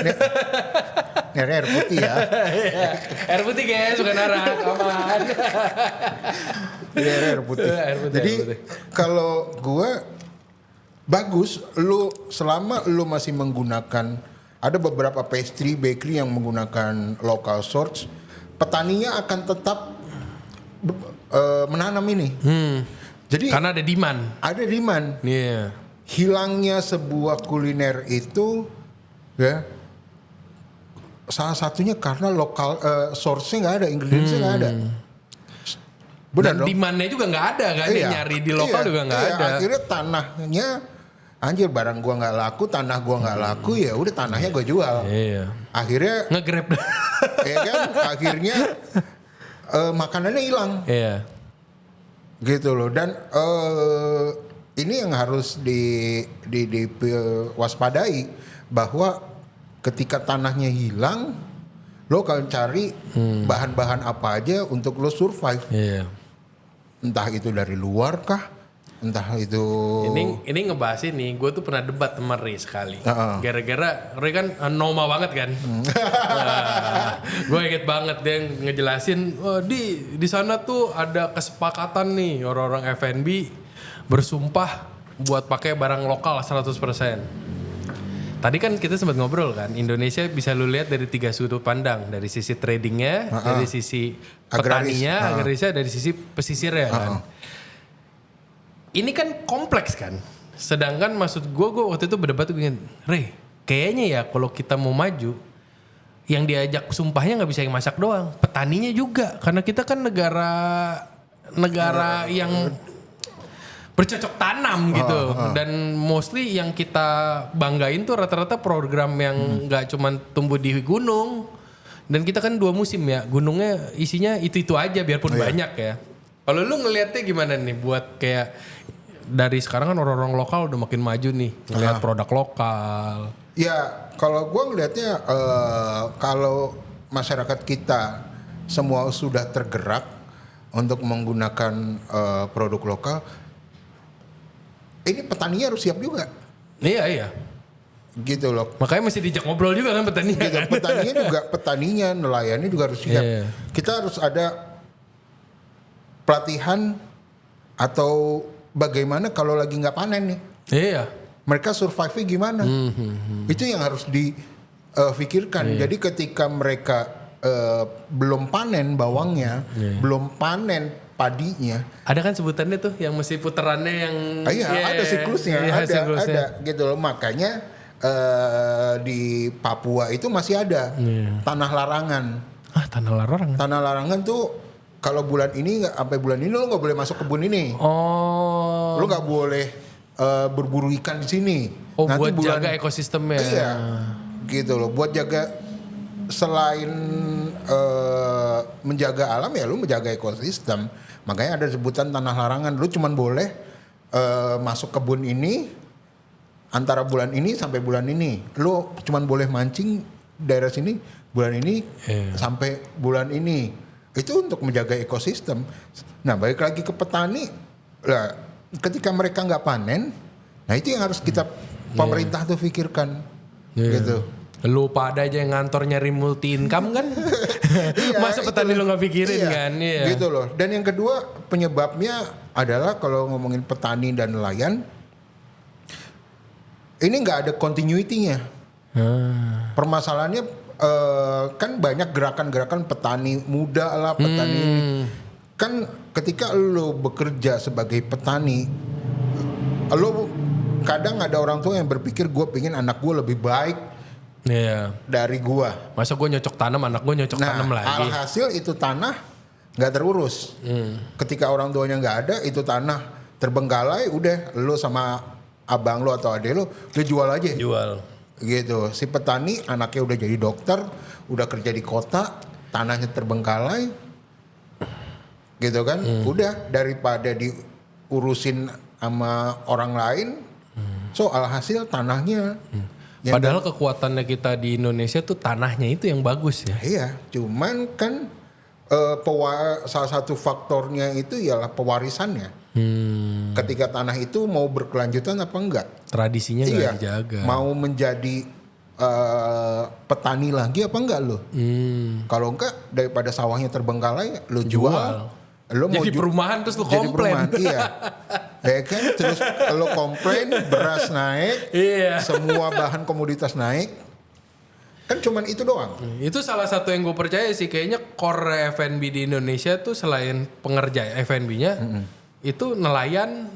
Ini air putih ya. Air putih guys, bukan arak, aman. Ini air putih. Jadi kalau gue bagus, lu selama lu masih menggunakan, ada beberapa pastry bakery yang menggunakan local source, petaninya akan tetap menanam ini. Jadi karena ada demand. ada demand. Iya. Hilangnya sebuah kuliner itu ya salah satunya karena lokal source-nya nggak ada, ingredients-nya nggak ada. Benar Dan dong? demand-nya juga nggak ada kan, yang nyari di lokal juga nggak ada. Akhirnya tanahnya, anjir barang gua nggak laku, tanah gua nggak laku, ya udah tanahnya gua jual. Iya. Akhirnya, Nge-grab. ya kan, akhirnya makanannya hilang, Iya. gitu loh. Dan ini yang harus diwaspadai, bahwa ketika tanahnya hilang, lo kalau cari bahan-bahan apa aja untuk lo survive. Iya. Entah itu dari luar kah, entah itu Ini ngebahas ini, gue tuh pernah debat sama Ray sekali. Uh-uh. Gara-gara Ray kan Noma banget kan. Gue inget banget dia ngejelasin, oh, di sana tuh ada kesepakatan nih orang-orang F&B bersumpah buat pakai barang lokal 100%. Tadi kan kita sempat ngobrol kan, Indonesia bisa lu lihat dari 3 sudut pandang, dari sisi tradingnya, dari sisi petaninya, agrarisnya, dari sisi pesisirnya kan. Ini kan kompleks kan. Sedangkan maksud gue waktu itu berdebat tuh gini, Re, kayaknya ya kalau kita mau maju, yang diajak sumpahnya nggak bisa yang masak doang, petaninya juga, karena kita kan negara yang bercocok tanam gitu. Dan mostly yang kita banggain tuh rata-rata program yang nggak cuman tumbuh di gunung. Dan kita kan 2 musim ya, gunungnya isinya itu-itu aja biarpun banyak ya. Kalau lu ngelihatnya gimana nih buat kayak dari sekarang kan orang-orang lokal udah makin maju nih, ngelihat produk lokal. ya kalau gue ngelihatnya kalau masyarakat kita semua sudah tergerak untuk menggunakan produk lokal, ini petaninya harus siap juga. Iya. Gitu loh. Makanya mesti dijak ngobrol juga kan petaninya. Gitu. Kan? Petaninya, nelayannya juga harus siap. Iya. Kita harus ada pelatihan atau bagaimana kalau lagi nggak panen nih. Iya. Mereka survive-nya gimana? Itu yang harus difikirkan. Jadi ketika mereka belum panen bawangnya, belum panen padinya. Ada kan sebutannya tuh yang mesti puterannya yang Ada siklusnya, ada gitu loh. Makanya di Papua itu masih ada tanah larangan. Tanah larangan. Tanah larangan tuh kalau bulan ini sampai bulan ini lo nggak boleh masuk kebun ini. Oh. Lo nggak boleh berburu ikan di sini. Oh, nanti buat jaga ekosistemnya. Iya, gitu loh. Buat jaga, selain menjaga alam ya lo menjaga ekosistem. Makanya ada sebutan tanah larangan. Lo cuman boleh masuk kebun ini antara bulan ini sampai bulan ini. Lo cuman boleh mancing daerah sini bulan ini sampai bulan ini. Itu untuk menjaga ekosistem. Nah, balik lagi ke petani. Lah, ketika mereka nggak panen, nah itu yang harus kita pemerintah tuh pikirkan. Gitu. Lu pada aja yang ngantor nyari multi income kan? Masa petani lu nggak pikirin kan? Iya. Gitu loh. Dan yang kedua penyebabnya adalah kalau ngomongin petani dan nelayan, ini nggak ada continuity-nya. Permasalahannya kan banyak gerakan-gerakan petani muda lah, petani ini. Kan ketika lo bekerja sebagai petani, lo kadang ada orang tua yang berpikir gue pengen anak gue lebih baik dari gue. Masa gue nyocok tanam, anak gue nyocok tanam lagi. Alhasil itu tanah nggak terurus. Ketika orang tuanya nggak ada, itu tanah terbengkalai, udah lo sama abang lo atau adek lo jual aja. Jual. Gitu. Si petani anaknya udah jadi dokter, udah kerja di kota, tanahnya terbengkalai, gitu kan? Udah, daripada diurusin sama orang lain, so alhasil tanahnya. yang Padahal kekuatannya kita di Indonesia tuh tanahnya itu yang bagus ya. Iya, cuman kan salah satu faktornya itu ialah pewarisannya. Ketika tanah itu mau berkelanjutan apa enggak? Tradisinya nggak dijaga. Mau menjadi petani lagi apa enggak lo? Kalau enggak, daripada sawahnya terbengkalai, lo jual. Lo mau Jadi perumahan terus lu komplain. Iya. Ya kan, terus lo komplain, beras naik, semua bahan komoditas naik. Kan cuman itu doang. Itu salah satu yang gue percaya sih, kayaknya core F&B di Indonesia tuh selain pengerja F&B-nya, itu nelayan,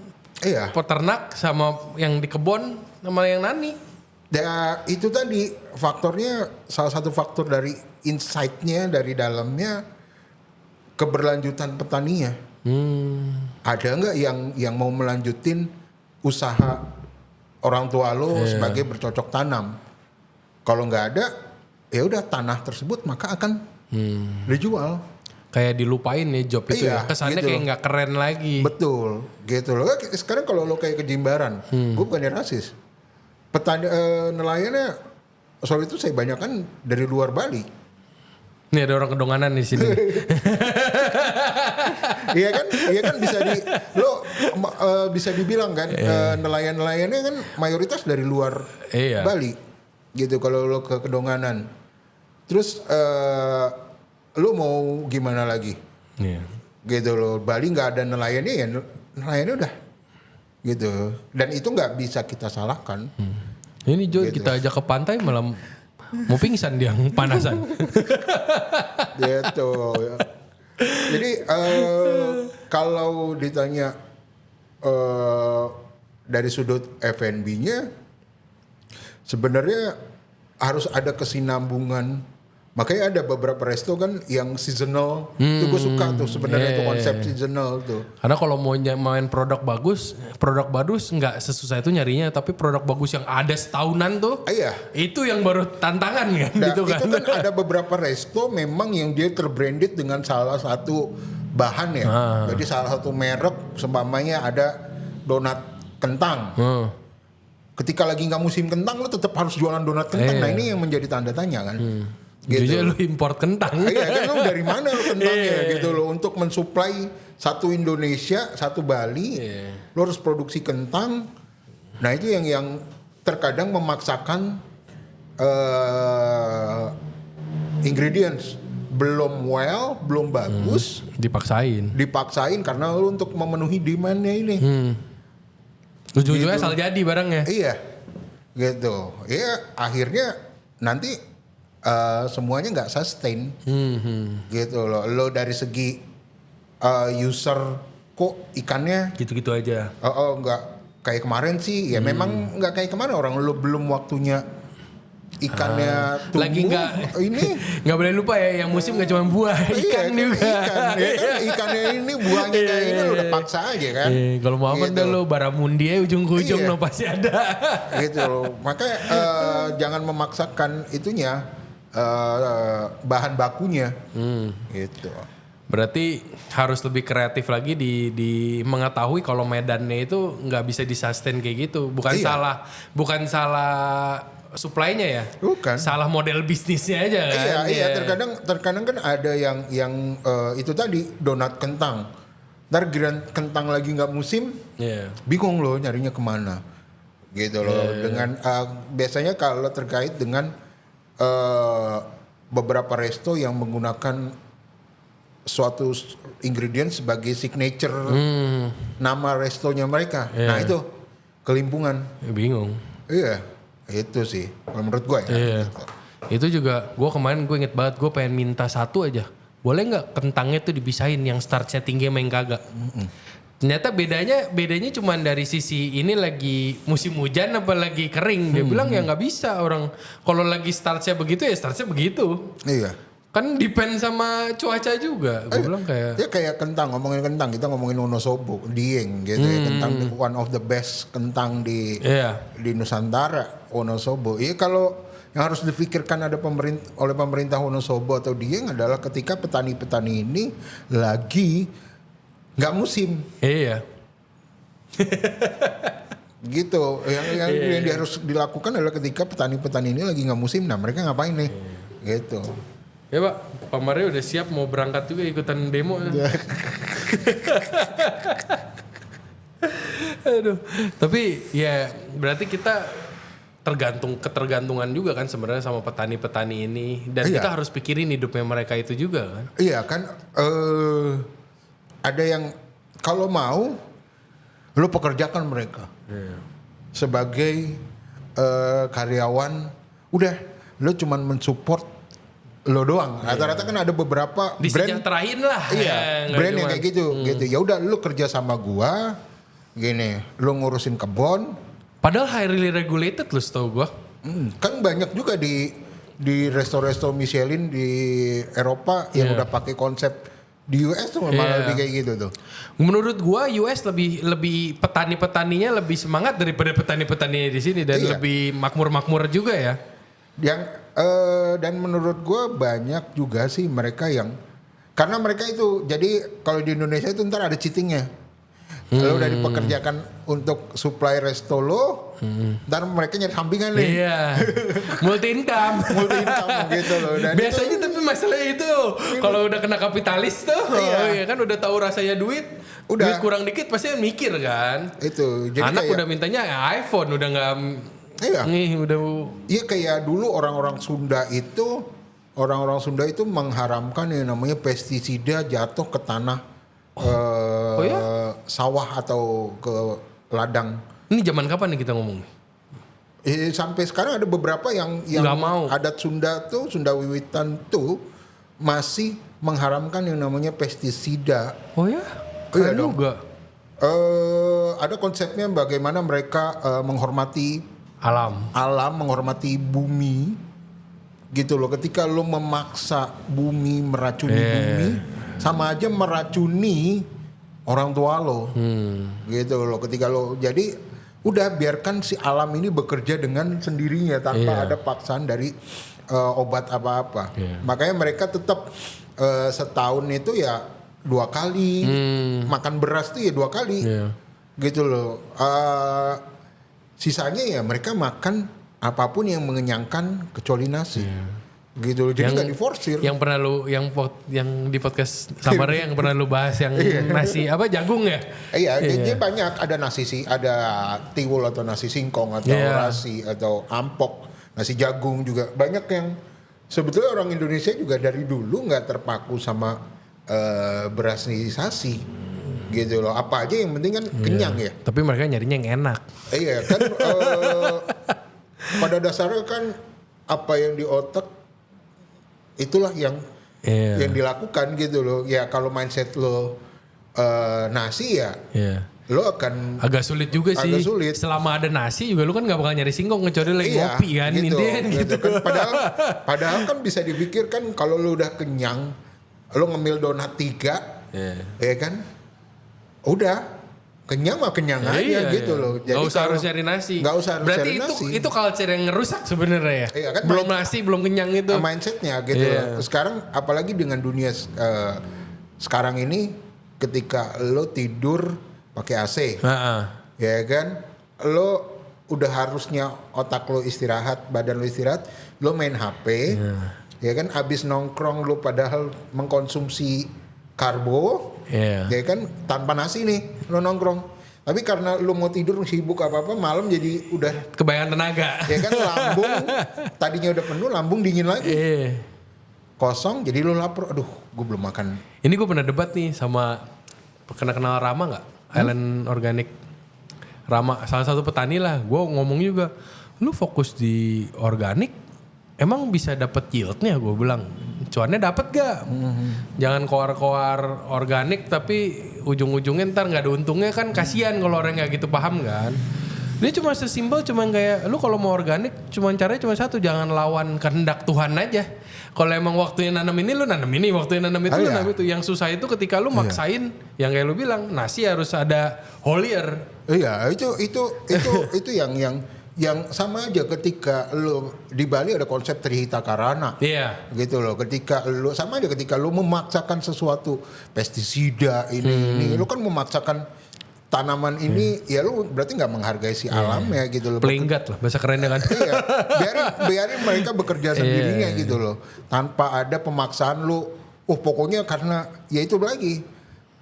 Iya. peternak sama yang di kebun sama yang nani. Ya itu tadi faktornya, salah satu faktor dari insight-nya dari dalamnya, keberlanjutan petaninya. Ada nggak yang mau melanjutin usaha orang tua lo sebagai bercocok tanam? Kalau nggak ada, ya udah tanah tersebut maka akan dijual. Kayak dilupain ya job itu ya. Kesannya gitu. kayak nggak keren lagi. Betul, gitu loh. Sekarang kalau lo kayak ke Jimbaran, gue bukannya rasis. Petani nelayannya, soal itu saya banyak kan dari luar Bali. Nih ada orang kedonganan di sini. Iya kan bisa dibilang kan nelayan-nelayannya kan mayoritas dari luar Bali, gitu kalau lo ke Kedonganan. Terus lo mau gimana lagi? Gitu lo, Bali nggak ada nelayannya ya nelayannya udah, gitu. Dan itu nggak bisa kita salahkan. Ini Jo gitu. Kita ajak ke pantai malam mau pingsan dia panasan. Gitu. Jadi kalau ditanya dari sudut F&B-nya, sebenarnya harus ada kesinambungan. Makanya ada beberapa resto kan yang seasonal. Itu gue suka tuh sebenarnya tuh konsep seasonal tuh. Karena kalau mau main produk bagus nggak sesusah itu nyarinya, tapi produk bagus yang ada setahunan tuh, itu yang baru tantangan kan, gitu kan. Itu kan ada beberapa resto memang yang dia terbranded dengan salah satu bahan ya. Jadi salah satu merek, seumpamanya ada donat kentang. Ketika lagi nggak musim kentang, lo tetap harus jualan donat kentang. Nah ini yang menjadi tanda tanya kan. Gitu. Jadi lu import kentang. Iya kan, lu dari mana lu kentangnya gitu loh, untuk mensuplai satu Indonesia, satu Bali, lu harus produksi kentang. Nah itu yang terkadang memaksakan ingredients belum belum bagus, dipaksain karena lu untuk memenuhi demandnya ini. Ujung-ujungnya gitu. asal jadi barangnya. Iya, gitu. Iya, akhirnya nanti semuanya nggak sustain, gitu loh. Lo dari segi user kok ikannya gitu-gitu aja. Nggak kayak kemarin sih. Ya memang nggak kayak kemarin, orang lo belum waktunya ikannya tumbuh. Lagi nggak boleh lupa ya, yang musim nggak cuma buah, ikan juga. Ikan, ya kan? Ikannya ini buahnya kayak ini lo udah paksa aja kan. Kalau mau apa dah lo Baramundi ya ujung ke ujung lo pasti ada. Gitu loh. Makanya jangan memaksakan itunya. Bahan bakunya, gitu. Berarti harus lebih kreatif lagi di mengetahui kalau medannya itu nggak bisa disustain kayak gitu. Bukan salah supply-nya ya. Bukan. Salah model bisnisnya aja kan. Iya. Terkadang kan ada yang itu tadi donat kentang. Ntar giliran kentang lagi nggak musim, bingung loh nyarinya kemana, gitu loh. Dengan biasanya kalau terkait dengan beberapa resto yang menggunakan suatu ingredient sebagai signature nama restonya mereka. Nah itu kelimpungan. Bingung. Iya, itu sih kalau menurut gue ya. Gitu. Itu juga gue kemarin gue inget banget, gue pengen minta satu aja. Boleh nggak kentangnya tuh dipisahin yang starchnya tinggi sama yang kagak? Ternyata bedanya cuma dari sisi ini lagi musim hujan apa lagi kering. Dia bilang ya nggak bisa, orang kalau lagi startnya begitu ya startnya begitu. Iya. Kan depend sama cuaca juga. Gue bilang kayak. Ya kayak kentang, ngomongin kentang, kita ngomongin Wonosobo, Dieng gitu ya. Kentang one of the best kentang di Nusantara, Wonosobo. Iya kalau yang harus dipikirkan oleh pemerintah Wonosobo atau Dieng adalah ketika petani-petani ini lagi nggak musim. Iya. Gitu. Yang harus dilakukan adalah ketika petani-petani ini lagi nggak musim. Nah mereka ngapain nih? Gitu. Ya Pak, Pak Mario udah siap mau berangkat juga ikutan demo. Aduh. Tapi ya berarti kita ketergantungan juga kan sebenarnya sama petani-petani ini. Dan kita harus pikirin hidupnya mereka itu juga kan. Iya kan, ada yang kalau mau, lu pekerjakan mereka sebagai karyawan. Udah, lu cuman mensupport lo doang. Rata-rata kan ada beberapa disejahterain lah. Iya, brand yang kayak gitu. Ya udah, lu kerja sama gua, gini, lu ngurusin kebon. Padahal highly regulated lu setahu gua. Kan banyak juga di resto-resto Michelin di Eropa yang udah pakai konsep. Di US tuh malah lebih kayak gitu tuh. Menurut gua US lebih petani-petaninya lebih semangat daripada petani-petaninya di sini dan lebih makmur-makmur juga ya. Dan menurut gue banyak juga sih mereka yang karena mereka itu jadi kalau di Indonesia itu ntar ada cheatingnya. Kalau udah dipekerjakan untuk supply resto lo, ntar mereka nyari sampingan nih. Iya. multi income gitu loh. Dan biasanya tapi masalah itu kalau udah kena kapitalis tuh, ya kan udah tahu rasanya duit kurang dikit pasti mikir kan. Itu. Jadi anak udah mintanya iPhone udah nggak. Iya. Udah. Iya kayak dulu orang-orang Sunda itu mengharamkan yang namanya pestisida jatuh ke tanah sawah atau ke ladang. Ini zaman kapan nih kita ngomong? Sampai sekarang ada beberapa yang mau. Adat Sunda tuh, Sunda Wiwitan tuh masih mengharamkan yang namanya pestisida. Oh ya? Iya dong. Juga. Ada konsepnya bagaimana mereka menghormati alam, menghormati bumi gitu loh. Ketika lo memaksa bumi meracuni bumi, sama aja meracuni orang tua lo. Gitu loh. Ketika lo jadi udah biarkan si alam ini bekerja dengan sendirinya tanpa ada paksaan dari obat apa-apa. Makanya mereka tetap setahun itu ya 2 kali makan beras tuh ya 2 kali. Gitu loh. Sisanya ya mereka makan apapun yang mengenyangkan kecuali nasi. Gitu loh. Jadi nggak diforsir. Yang pernah lu yang di podcast Samare yang pernah lu bahas yang nasi apa jagung ya? Iya, jadi banyak ada nasi ada tiwul atau nasi singkong atau rasi atau ampok, nasi jagung juga. Banyak yang sebetulnya orang Indonesia juga dari dulu nggak terpaku sama berasisasi. Gitu loh, apa aja yang penting kan kenyang ya. Tapi mereka nyarinya yang enak. Iya kan, pada dasarnya kan apa yang di otak itulah yang dilakukan gitu loh. Ya kalau mindset lo nasi ya, lo akan agak sulit juga sih. Sulit. Selama ada nasi juga lo kan nggak bakal nyari singkong kecuali lagi ngopi kan. Gitu, gitu. Kan. Padahal kan bisa dipikirkan kalau lo udah kenyang, lo ngemil donat 3, ya kan? Udah kenyang mah kenyang aja gitu loh. Jadi gak usah harus cari nasi. Gak usah harus berarti cari nasi. Itu culture yang ngerusak sebenarnya ya. Iya kan, belum nasi belum kenyang itu. Mindsetnya gitu loh. Sekarang apalagi dengan dunia sekarang ini, ketika lo tidur pakai AC, ya kan, lo udah harusnya otak lo istirahat, badan lo istirahat, lo main HP, ya kan, abis nongkrong lo padahal mengkonsumsi karbo. Ya kan tanpa nasi nih lo nongkrong. Tapi karena lo mau tidur sibuk apa-apa malam jadi udah kebayang tenaga. Ya kan lambung tadinya udah penuh lambung dingin lagi. Kosong jadi lo lapar. Aduh gue belum makan. Ini gue pernah debat nih sama kenal Rama gak? Island Organic. Rama salah satu petani lah. Gue ngomong juga lu fokus di organik emang bisa dapet yieldnya gue bilang. Cuannya dapat gak? Jangan koar-koar organik tapi ujung-ujungnya ntar nggak ada untungnya kan kasihan kalau orang nggak gitu paham kan. Dia cuma sesimpel cuman kayak lu kalau mau organik cuman caranya cuma satu, jangan lawan kehendak Tuhan aja. Kalau emang waktunya nanam ini lu nanam ini, waktunya nanam itu lu nanam itu. Yang susah itu ketika lu maksain yang kayak lu bilang nasi harus ada holier. Iya, itu yang sama aja ketika lu di Bali ada konsep Trihita Karana. Iya. Gitu loh. Ketika lu sama aja ketika lu memaksakan sesuatu pestisida ini lu kan memaksakan tanaman ini ya lu berarti nggak menghargai si alam ya gitu loh. Pelinggat lah bahasa kerennya kan. Iya, biarin mereka bekerja sendirinya gitu loh. Tanpa ada pemaksaan lu, pokoknya karena ya itu lagi.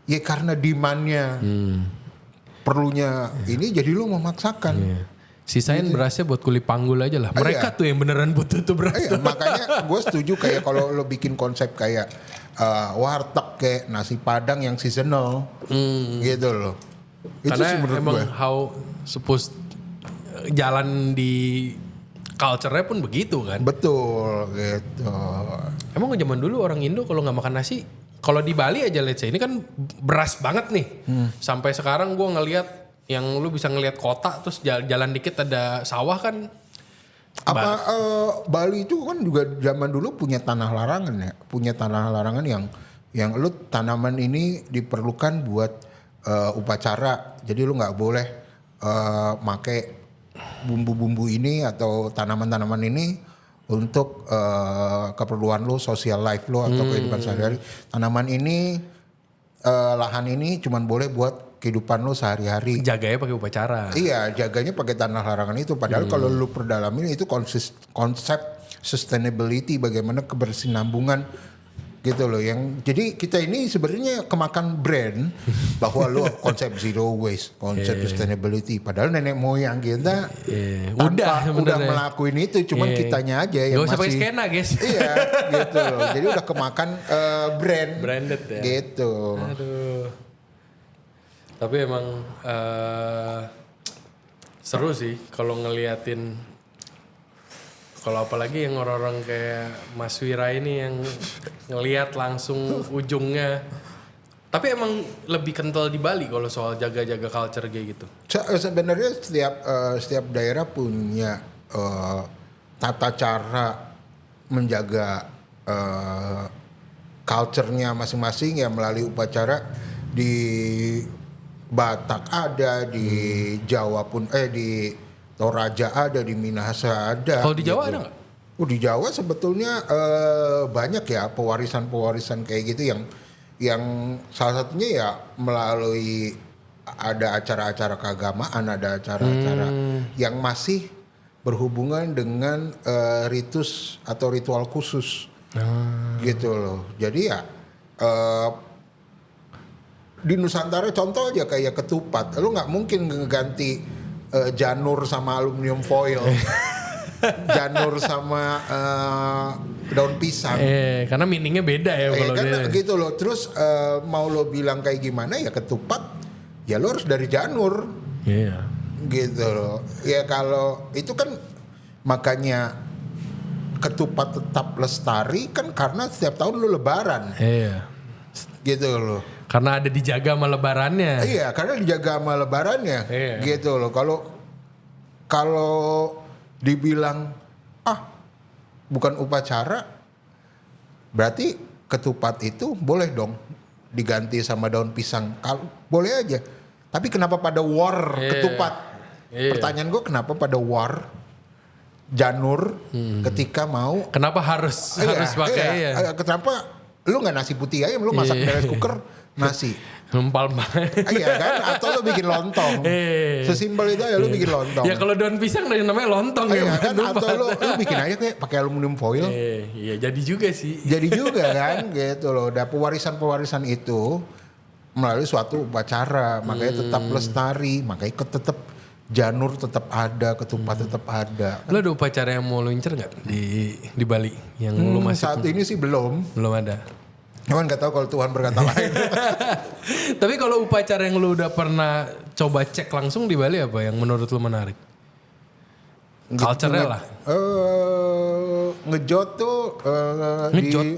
Ya karena demand-nya perlunya ini jadi lu memaksakan. Sisain berasnya buat kuli panggul aja lah. Mereka tuh yang beneran butuh tuh beras. Makanya gue setuju kayak kalau lo bikin konsep kayak warteg kayak nasi padang yang seasonal gitu loh. Itu karena sih menurut emang gue. how supposed jalan di culture-nya pun begitu kan. Betul gitu. Emang zaman dulu orang Indo kalau nggak makan nasi, kalau di Bali aja let's say ini kan beras banget nih. Sampai sekarang gue ngelihat yang lu bisa ngelihat kota terus jalan dikit ada sawah kan. Bali itu kan juga zaman dulu punya tanah larangan ya, punya tanah larangan yang lu tanaman ini diperlukan buat upacara. Jadi lu nggak boleh make bumbu-bumbu ini atau tanaman-tanaman ini untuk keperluan lu, social life lu atau kehidupan sehari-hari. Tanaman ini lahan ini cuman boleh buat kehidupan lu sehari-hari. Jaganya pakai upacara. Iya, jaganya pakai tanah larangan itu. Padahal kalau lu perdalamin itu konsep sustainability, bagaimana kebersinambungan gitu loh. Yang jadi kita ini sebenarnya kemakan brand bahwa lu konsep zero waste, konsep sustainability. Padahal nenek moyang kita udah melakukan itu, cuman kitanya aja yang gak usah masih pakai skena guys. Iya, gitu loh. Jadi udah kemakan branded ya. Gitu. Aduh. Tapi emang seru sih kalau ngeliatin, kalau apalagi yang orang-orang kayak Mas Wira ini yang ngeliat langsung ujungnya. Tapi emang lebih kental di Bali kalau soal jaga-jaga culture kayak gitu. Sebenarnya setiap daerah punya tata cara menjaga culture-nya masing-masing ya melalui upacara. Di Batak ada, di Jawa pun di Toraja ada, di Minahasa ada. Kalau di Jawa gitu. ada nggak? Di Jawa sebetulnya banyak ya pewarisan kayak gitu yang salah satunya ya melalui ada acara-acara keagamaan, ada acara-acara yang masih berhubungan dengan ritus atau ritual khusus gitu loh. Jadi ya di Nusantara contoh aja kayak ketupat, lu nggak mungkin ngeganti janur sama aluminium foil, janur sama daun pisang. Karena meaningnya beda ya kalau kan dia. gitu loh. Terus mau lo bilang kayak gimana ya ketupat, ya lo harus dari janur. Iya. Gitu loh. Ya kalau itu kan makanya ketupat tetap lestari kan karena setiap tahun lo lebaran. Iya. Gitu loh. Karena ada dijaga sama lebarannya. Iya, karena dijaga sama lebarannya. Iya. Gitu loh. Kalau dibilang bukan upacara, berarti ketupat itu boleh dong diganti sama daun pisang. Boleh aja. Tapi kenapa pada war ketupat? Iya. Pertanyaan gue kenapa pada war janur ketika mau? Kenapa harus pakai ya? Kenapa lu nggak nasi putih aja, lu masak di rice cooker nasi? Numpal Iya kan? Atau lu bikin lontong. Sesimpel itu aja lu bikin lontong. Ya kalau daun pisang namanya lontong Iya ya. kan? Atau lu bikin aja kayak pakai aluminium foil. Iya jadi juga sih. Jadi juga kan gitu loh. Ada pewarisan itu melalui suatu upacara, makanya tetap lestari, makanya tetap janur tetap ada, ketupat tetap ada. Lo ada upacara yang mau lo incer nggak di Bali yang lo masih saat ini sih belum ada. Cuman nggak tahu kalau Tuhan berkata lain. Tapi kalau upacara yang lo udah pernah coba cek langsung di Bali apa yang menurut lo menarik? Culture-nya lah. Ngejot tuh Ngejot?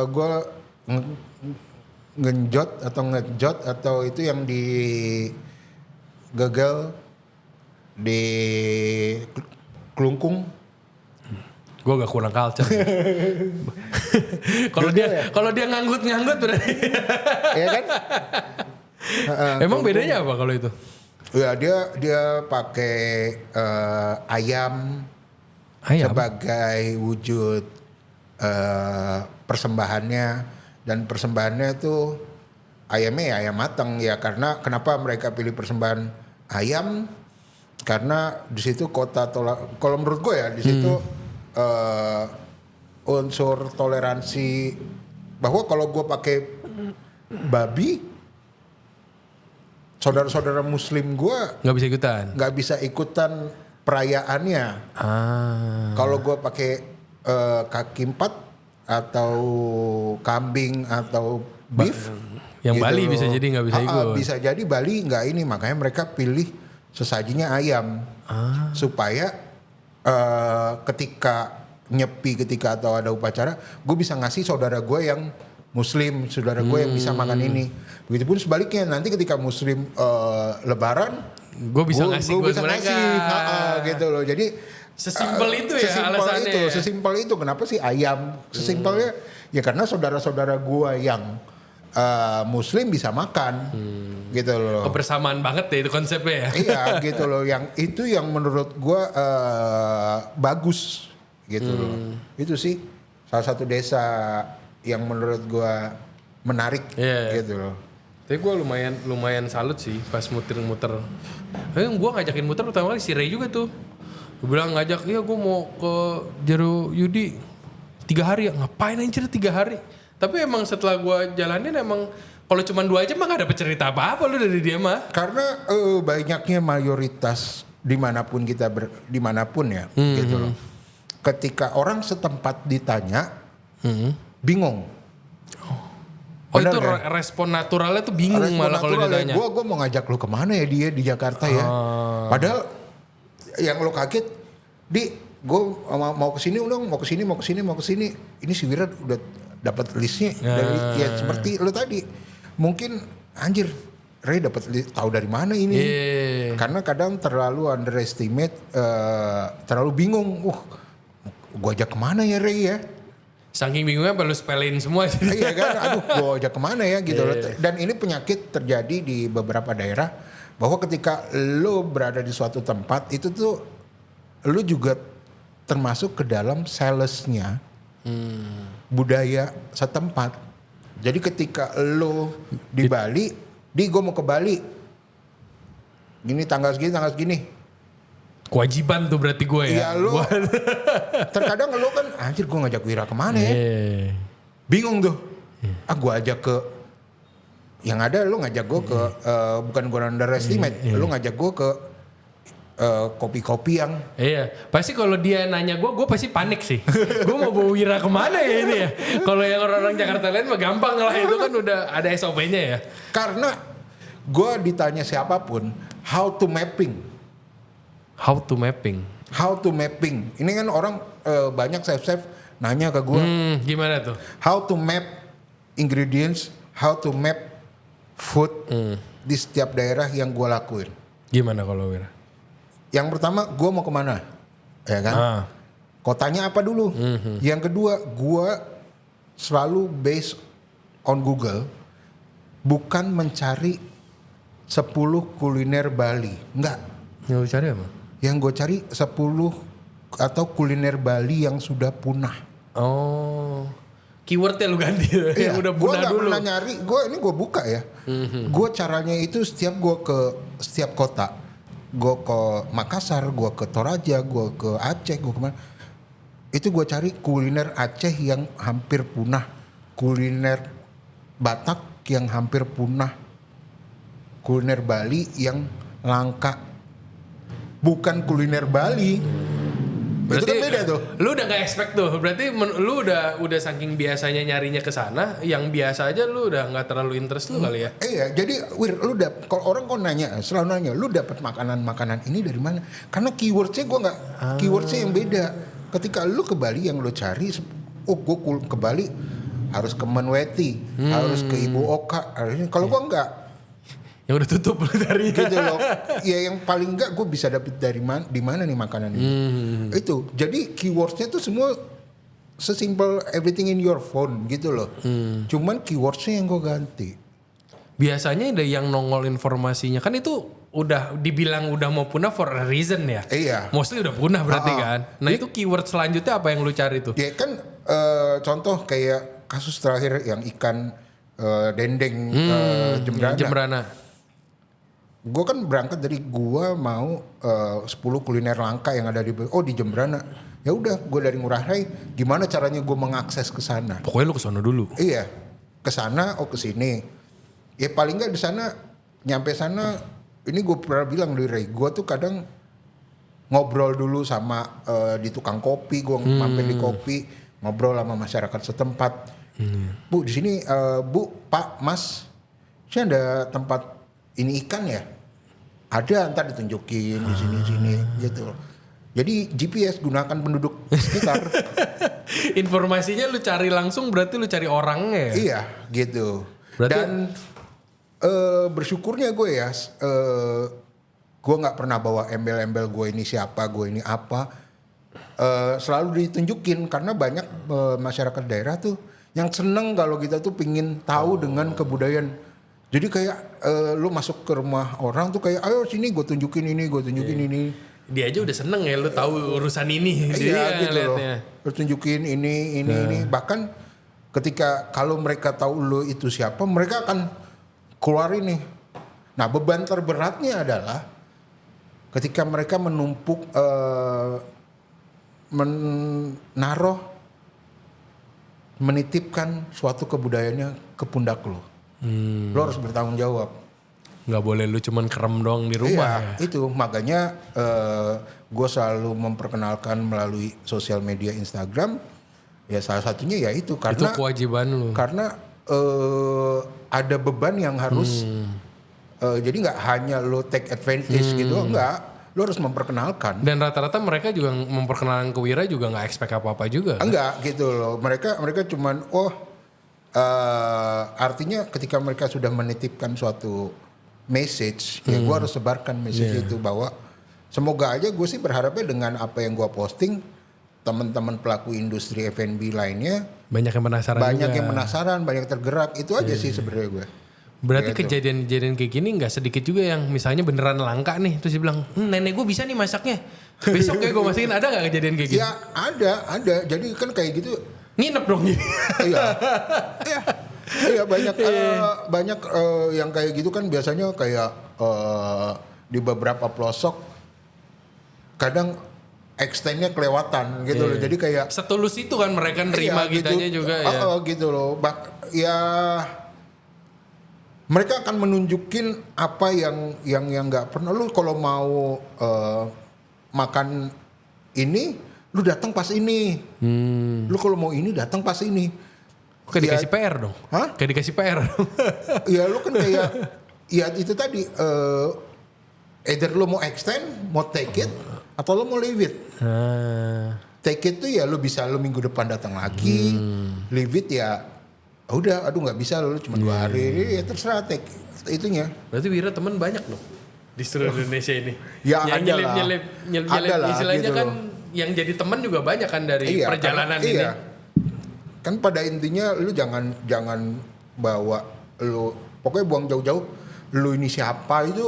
gue ngejot atau itu yang di gagal di Kelungkung. Gue agak kurang culture. Kalau dia nganggut berarti. Iya kan? Emang bedanya apa kalau itu? Ya dia pakai ayam sebagai wujud persembahannya, dan persembahannya itu ayamnya ya ayam matang ya. Karena kenapa mereka pilih persembahan ayam? Karena di situ kalau menurut gue ya di situ unsur toleransi bahwa kalau gue pakai babi, saudara-saudara Muslim gue nggak bisa ikutan perayaannya. Kalau gue pakai kaki 4 atau kambing atau beef, yang gitu Bali loh. bisa jadi nggak bisa ikut. Bisa jadi Bali nggak ini, makanya mereka pilih sesajinya ayam supaya ketika nyepi, ketika atau ada upacara, gue bisa ngasih saudara gue yang Muslim, saudara gue yang bisa makan ini. Begitupun sebaliknya, nanti ketika Muslim Lebaran, gue bisa ngasih buat mereka. Gitu loh. Jadi sesimpel itu ya alasannya. Sesimpel itu. Kenapa sih ayam? Sesimpelnya ya karena saudara-saudara gue yang Muslim bisa makan, gitu loh. Kebersamaan banget ya itu konsepnya ya. Iya, gitu loh. Yang itu yang menurut gue bagus, gitu loh. Itu sih salah satu desa yang menurut gue menarik, gitu loh. Tapi gue lumayan salut sih pas muter-muter. Gue ngajakin muter pertama kali si Ray juga tuh. Gue bilang ngajak, iya gue mau ke Jero Yudi 3 hari ya. Ngapain anjir 3 hari? Tapi emang setelah gue jalanin emang kalau cuma 2 jam mah gak dapet cerita apa-apa lu dari dia mah. Karena banyaknya mayoritas dimanapun dimanapun ya, gitu loh. Ketika orang setempat ditanya, bingung. Oh itu kan? Respon naturalnya tuh bingung malah kalau ditanya. Gue mau ngajak lu kemana ya dia di Jakarta ya. Padahal yang lo kaget, gue mau kesini udah mau kesini. Ini si Wira udah dapat listnya dari ya seperti lo tadi. Mungkin anjir Ray dapat tahu dari mana ini. Karena kadang terlalu underestimate, terlalu bingung. Gue ajak kemana ya Ray ya? Saking bingungnya perlu spellin semua. Iya kan, aduh gue ajak kemana ya gitu loh. Dan ini penyakit terjadi di beberapa daerah, bahwa ketika lo berada di suatu tempat itu tuh lo juga termasuk ke dalam salesnya budaya setempat. Jadi ketika lo di Bali, gue mau ke Bali, gini tanggal segini. Kewajiban tuh berarti gue ya. Iya lo, terkadang lo kan anjir gue ngajak Wira kemana ya. Bingung tuh. Gue ajak ke, yang ada lo ngajak gue ke, bukan gue underestimate, lo ngajak gue ke kopi-kopi yang. Iya, pasti kalau dia nanya gue pasti panik sih. Gue mau bawa Wira kemana ya ini ya. Kalau yang orang-orang Jakarta lain mah gampang lah, itu kan udah ada SOP-nya ya. Karena gue ditanya siapapun, how to mapping. How to mapping. Ini kan orang banyak chef nanya ke gue. Gimana tuh? How to map ingredients, how to map food di setiap daerah yang gue lakuin. Gimana kalau Wira? Yang pertama, gue mau kemana, ya kan? Kotanya apa dulu? Yang kedua, gue selalu based on Google, bukan mencari 10 kuliner Bali, enggak. Yang lu cari apa? Yang gue cari 10 atau kuliner Bali yang sudah punah. Oh, keywordnya lu ganti ya, yang udah punah dulu. Gue gak pernah nyari, gue buka ya. Gue caranya itu setiap gue ke setiap kota, gue ke Makassar, gue ke Toraja, gue ke Aceh, gue kemana, itu gue cari kuliner Aceh yang hampir punah, kuliner Batak yang hampir punah, kuliner Bali yang langka. Bukan kuliner Bali. Berarti itu kan beda tuh. Lu udah gak expect tuh. Berarti lu udah saking biasanya nyarinya ke sana, yang biasa aja lu udah gak terlalu interest lu kali ya. Iya, jadi Wir, lu kalau orang kok nanya, selalu nanya, lu dapat makanan ini dari mana? Karena keywordsnya gue nggak, keywordsnya yang beda. Ketika lu ke Bali yang lu cari, gue ke Bali harus ke Menweti, harus ke Ibu Oka. Kalau gue enggak. Yang udah tutup dari gitu loh. Ya yang paling enggak gue bisa dapet di mana nih makanan ini. Itu. Jadi keywordsnya tuh semua sesimpel everything in your phone gitu loh. Cuman keywordsnya yang gue ganti. Biasanya ada yang nongol informasinya kan itu udah dibilang udah mau punah for a reason ya. Iya. Mostly udah punah berarti kan. Nah itu keyword selanjutnya apa yang lu cari tuh? Ya kan contoh kayak kasus terakhir yang ikan dendeng jembrana. Jembrana. Gue kan berangkat dari gua mau 10 kuliner langka yang ada di Jembrana. Ya udah, gue dari Ngurah Rai, gimana caranya gue mengakses ke sana? Pokoknya lu kesana dulu. Iya, ke sana, ke sini. Ya paling nggak di sana, nyampe sana, ini gue pernah bilang di Rai, gue tuh kadang ngobrol dulu sama di tukang kopi, gue mampir di kopi, ngobrol sama masyarakat setempat. Bu, di sini Bu, Pak, Mas, sini ada tempat ini ikan ya? Ada, ntar ditunjukin di sini gitu. Jadi GPS gunakan penduduk sekitar. Informasinya lu cari langsung berarti lu cari orangnya ya? Iya, gitu. Berarti Dan bersyukurnya gue ya, gue nggak pernah bawa embel-embel gue ini siapa, gue ini apa. Selalu ditunjukin karena banyak masyarakat daerah tuh yang seneng kalau kita tuh pingin tahu dengan kebudayaan. Jadi kayak lu masuk ke rumah orang tuh kayak ayo sini gue tunjukin ini, gue tunjukin ini. dia aja udah seneng ya lu tahu urusan ini. Iya gitu loh. Liatnya. Lu tunjukin ini. Bahkan ketika kalau mereka tahu lu itu siapa, mereka akan keluar ini. Nah beban terberatnya adalah ketika mereka menumpuk menaruh menitipkan suatu kebudayaannya ke pundak lo. Lo harus bertanggung jawab. Nggak boleh lu cuman kerem doang di rumah. Iya, itu makanya gue selalu memperkenalkan melalui sosial media Instagram. Ya salah satunya ya itu karena Itu kewajiban lu. Karena ada beban yang harus jadi nggak hanya lo take advantage gitu, enggak. Lo harus memperkenalkan. Dan rata-rata mereka juga memperkenalkan ke Wira juga nggak expect apa-apa juga. Kan? Enggak gitu loh. Mereka cuman artinya ketika mereka sudah menitipkan suatu message, ya gue harus sebarkan message itu bahwa semoga aja gue sih berharapnya dengan apa yang gue posting, teman-teman pelaku industri F&B lainnya banyak yang penasaran. yang penasaran, banyak tergerak, itu aja sih sebenarnya gue. Berarti Gitu. kejadian-kejadian kayak gini nggak sedikit juga yang misalnya beneran langka nih, terus dia bilang nenek gue bisa nih masaknya, besok kayak gue masakin. Ada nggak kejadian kayak gitu? Ya ada. Jadi kan kayak gitu. Nginep dong gitu. Iya banyak yang kayak gitu kan biasanya kayak di beberapa pelosok kadang extendnya kelewatan gitu loh. Jadi kayak Setulus itu kan mereka nerima kitanya gitu, juga ya. gitu loh. Mereka akan menunjukin apa yang nggak pernah. Lu kalau mau makan ini, lu datang pas ini. Lu kalau mau ini datang pas ini. Kayak dikasih PR dong. Hah? Kayak dikasih PR. Ya lu kan kayak ya itu tadi either lu mau extend, mau take it atau lu mau leave it. Take it tuh ya lu bisa lu minggu depan datang lagi. Leave it ya udah nggak bisa lu cuma 2 hari. Ya terserah take itunya. Berarti Wira temen banyak loh di seluruh Indonesia ini. Ya yang ada lah. nyelip Ada lah, istilahnya gitu kan loh. yang jadi temen juga banyak kan dari perjalanan karena, ini. Iya. Kan pada intinya lu jangan bawa lu pokoknya buang jauh-jauh lu ini siapa itu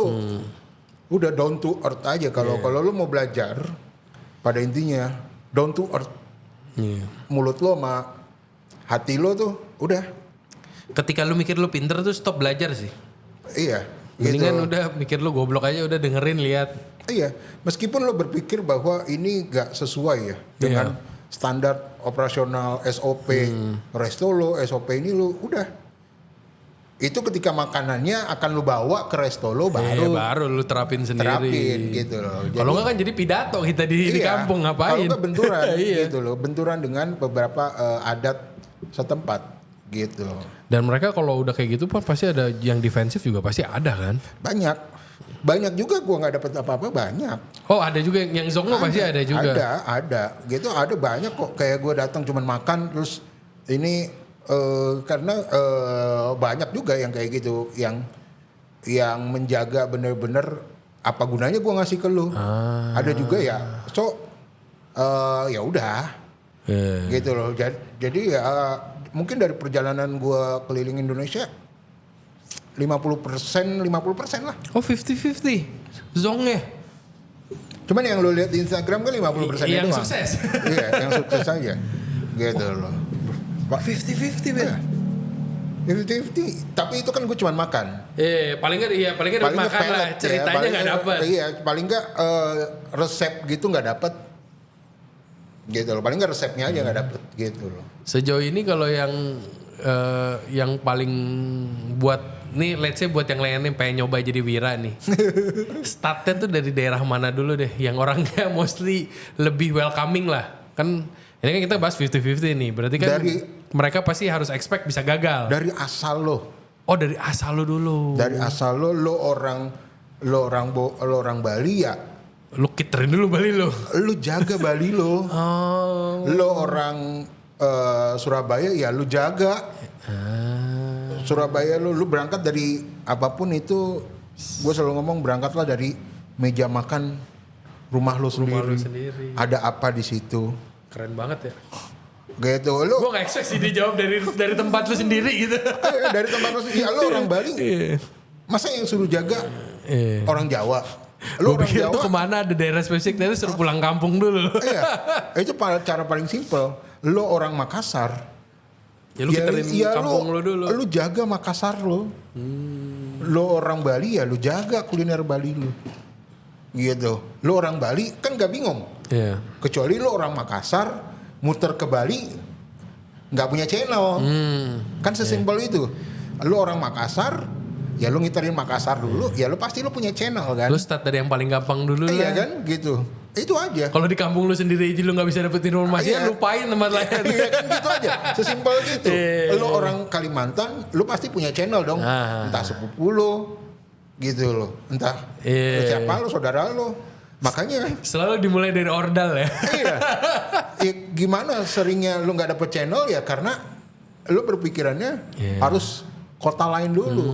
udah down to earth aja kalau lu mau belajar pada intinya down to earth. Mulut lu sama hati lu tuh udah. Ketika lu mikir lu pinter tuh stop belajar sih. Iya. Mendingan Gitu. udah mikir lu goblok aja udah dengerin lihat. Iya, meskipun lo berpikir bahwa ini gak sesuai ya dengan standar operasional SOP resto lo, SOP ini lo udah. Itu ketika makanannya akan lo bawa ke resto lo baru lu terapin sendiri. gitu loh. Kalau enggak kan jadi pidato kita di kampung ngapain? Kalau enggak benturan Iya. gitu loh, benturan dengan beberapa adat setempat gitu. Dan mereka kalau udah kayak gitu pasti ada yang defensif juga pasti ada kan? Banyak juga gua nggak dapat apa-apa banyak. Oh ada juga yang zongo pasti ada juga. Ada. Gitu ada banyak kok. Kayak gue datang cuman makan terus ini karena banyak juga yang kayak gitu yang yang menjaga bener-bener apa gunanya gue ngasih ke lu. Ada juga ya, ya udah, gitu loh. Jadi ya mungkin dari perjalanan gue keliling Indonesia 50% lah. Oh 50-50, zongnya. Cuman yang lo lihat di Instagram kan 50% Yang doang. sukses. Iya, yang sukses aja, gitu loh. 50-50 men. 50-50, tapi itu kan gue cuma makan. Paling nggak dapat makan pelet, lah, ceritanya nggak dapat. Iya, paling nggak resep gitu nggak dapat. Gitu loh, paling nggak resepnya aja nggak dapet gitu loh. Sejauh ini kalau yang paling buat nih, let's say buat yang lainnya pengen nyoba jadi wira nih, startnya tuh dari daerah mana dulu deh, yang orangnya mostly lebih welcoming lah. Kan ini kan kita bahas 50-50 nih, berarti kan mereka pasti harus expect bisa gagal. Dari asal lo. Oh dari asal lo dulu. Dari asal lo orang Bali ya. Lu kiterin dulu Bali lo. Lu jaga Bali lo. Lo orang Surabaya ya lu jaga. Surabaya lu berangkat dari apapun itu, gue selalu ngomong berangkatlah dari meja makan rumah lu sendiri. Ada apa di situ? Keren banget ya. Gitu lu. Gue gak expect sih dijawab dari tempat lu sendiri gitu. Dari tempat lu sendiri. Ya lu orang Bali. Masa yang suruh jaga orang Jawa? Lu orang Jawa tuh kemana ada daerah spesifik, nanti suruh pulang kampung dulu. Iya, itu cara paling simpel. Lu orang Makassar. Ya lu kiterin kampung lu dulu. Lu jaga Makassar lu. Lu orang Bali ya lu jaga kuliner Bali lu. Gitu. Lu orang Bali kan gak bingung. Iya. Kecuali lu orang Makassar muter ke Bali gak punya channel. Kan sesimpel itu. Lu orang Makassar, ya lu ngiterin Makassar dulu, ya lu pasti lu punya channel kan. Lu start dari yang paling gampang dulu lah. Iya kan gitu. Itu aja. Kalau di kampung lu sendiri aja lu gak bisa dapetin informasi, lupain tempat lain. Iya kan gitu aja. Sesimpel gitu. Lu orang Kalimantan, lu pasti punya channel dong. Entah sepupu lu, gitu loh. Entah siapa lu, saudara lu. Makanya selalu dimulai dari ordal ya. Iya. Gimana seringnya lu gak dapet channel ya karena lu berpikirannya harus kota lain dulu.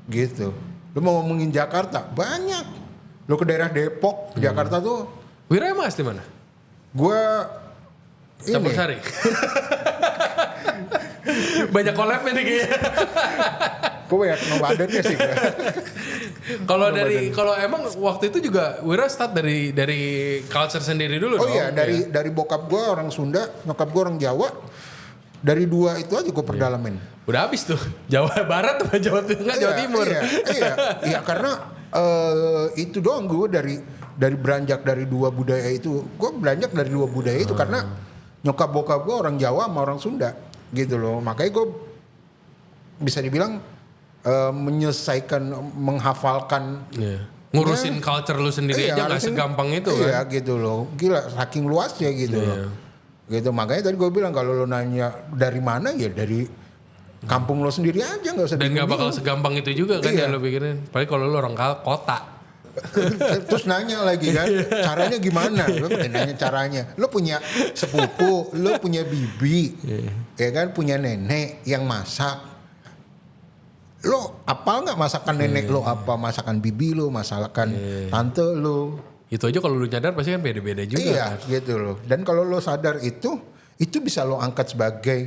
Gitu. Lu mau ngomongin Jakarta, banyak. Lu ke daerah Depok, Jakarta tuh. Wira emang asli mana? Gua Campur Sari. Banyak collabnya nih kayaknya. Gue ya nomadennya sih. Kalau emang waktu itu juga Wira start dari culture sendiri dulu. Oh iya, dari bokap gue orang Sunda, nyokap gue orang Jawa. Dari dua itu aja gue perdalamin. Udah habis tuh. Jawa Barat sama Jawa Tengah, Jawa Timur. Iya karena itu doang gue dari beranjak dari dua budaya itu. Gue beranjak dari dua budaya itu karena nyokap bokap gue orang Jawa sama orang Sunda gitu loh. Makanya gue bisa dibilang menyelesaikan, menghafalkan, ngurusin culture lu sendiri aja nggak segampang itu kan? Iya gitu loh, gila saking luasnya gitu loh. Gitu makanya tadi gue bilang kalau lo nanya dari mana ya dari kampung lo sendiri aja, nggak usah. Dan nggak bakal segampang itu juga kan yang lo pikirin. Paling kalau lo orang kota. Terus nanya lagi kan, caranya gimana? Lo nanya caranya. Lo punya sepupu, lo punya bibi, ya kan, punya nenek yang masak. Lo apal nggak masakan nenek lo apa, masakan bibi lo, masakan tante lo? Itu aja kalau lu nyadar pasti kan beda-beda juga. Iya kan? gitu loh. Dan kalau lo sadar itu bisa lo angkat sebagai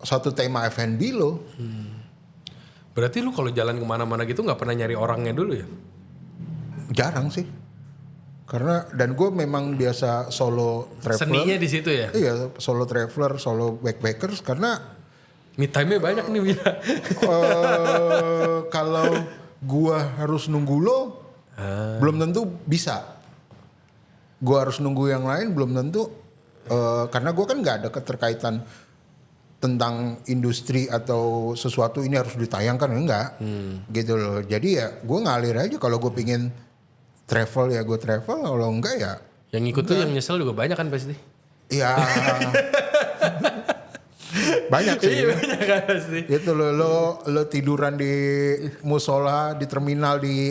satu tema F&B lo. Berarti lu kalau jalan kemana-mana gitu nggak pernah nyari orangnya dulu ya? Jarang sih. Karena dan gue memang biasa solo traveler. Seninya di situ ya? Iya, solo traveler, solo backpackers karena me time-nya banyak nih Wira. Kalau gue harus nunggu lo, belum tentu bisa. Gue harus nunggu yang lain belum tentu. Karena gue kan nggak ada keterkaitan tentang industri atau sesuatu ini harus ditayangkan, enggak. Gitu loh. Jadi ya gue ngalir aja, kalau gue pingin travel ya gue travel, kalau enggak ya. Yang ikut tuh yang nyesel juga banyak kan pasti. Iya. Banyak sih. Iya banyak kan pasti. Itu lo tiduran di musola, di terminal, di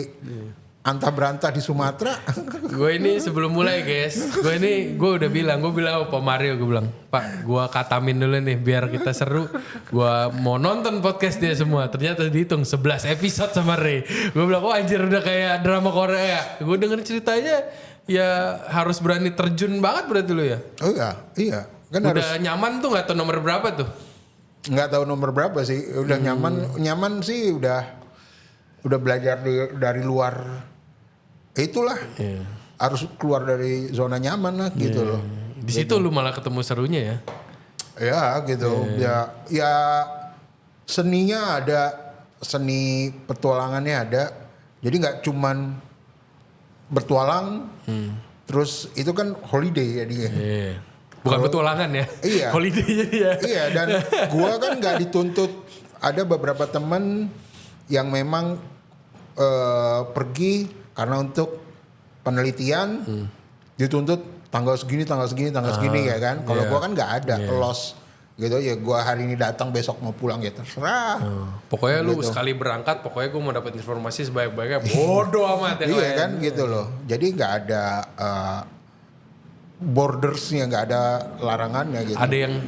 antah berantah di Sumatera. Gue ini sebelum mulai guys, gue udah bilang sama Pak Mario, gue bilang, Pak, gue katamin dulu nih biar kita seru. Gue mau nonton podcast dia semua. Ternyata dihitung 11 episode sama Ray. Gue bilang, oh anjir udah kayak drama Korea. Gue denger ceritanya ya harus berani terjun banget berarti lu ya. Oh iya. Kan udah nyaman tuh nggak tahu nomor berapa tuh? Nggak tahu nomor berapa sih. Udah nyaman sih udah belajar dari luar. Itulah harus keluar dari zona nyaman lah gitu loh. Di situ lu malah ketemu serunya ya? Ya gitu. Ya seninya ada, seni petualangannya ada. Jadi nggak cuman bertualang, terus itu kan holiday ya dia. Bukan petualangan ya? Iya. Holiday jadi ya. Iya, dan gua kan nggak dituntut. Ada beberapa teman yang memang pergi karena untuk penelitian dituntut tanggal segini ya kan. Kalau gua kan nggak ada loss gitu ya, gua hari ini datang besok mau pulang ya terserah. Pokoknya lu sekali berangkat, pokoknya gua mau dapat informasi sebaik-baiknya. Bodoh amat ya. Iya kan gitu loh. Jadi nggak ada bordersnya, nggak ada larangannya gitu.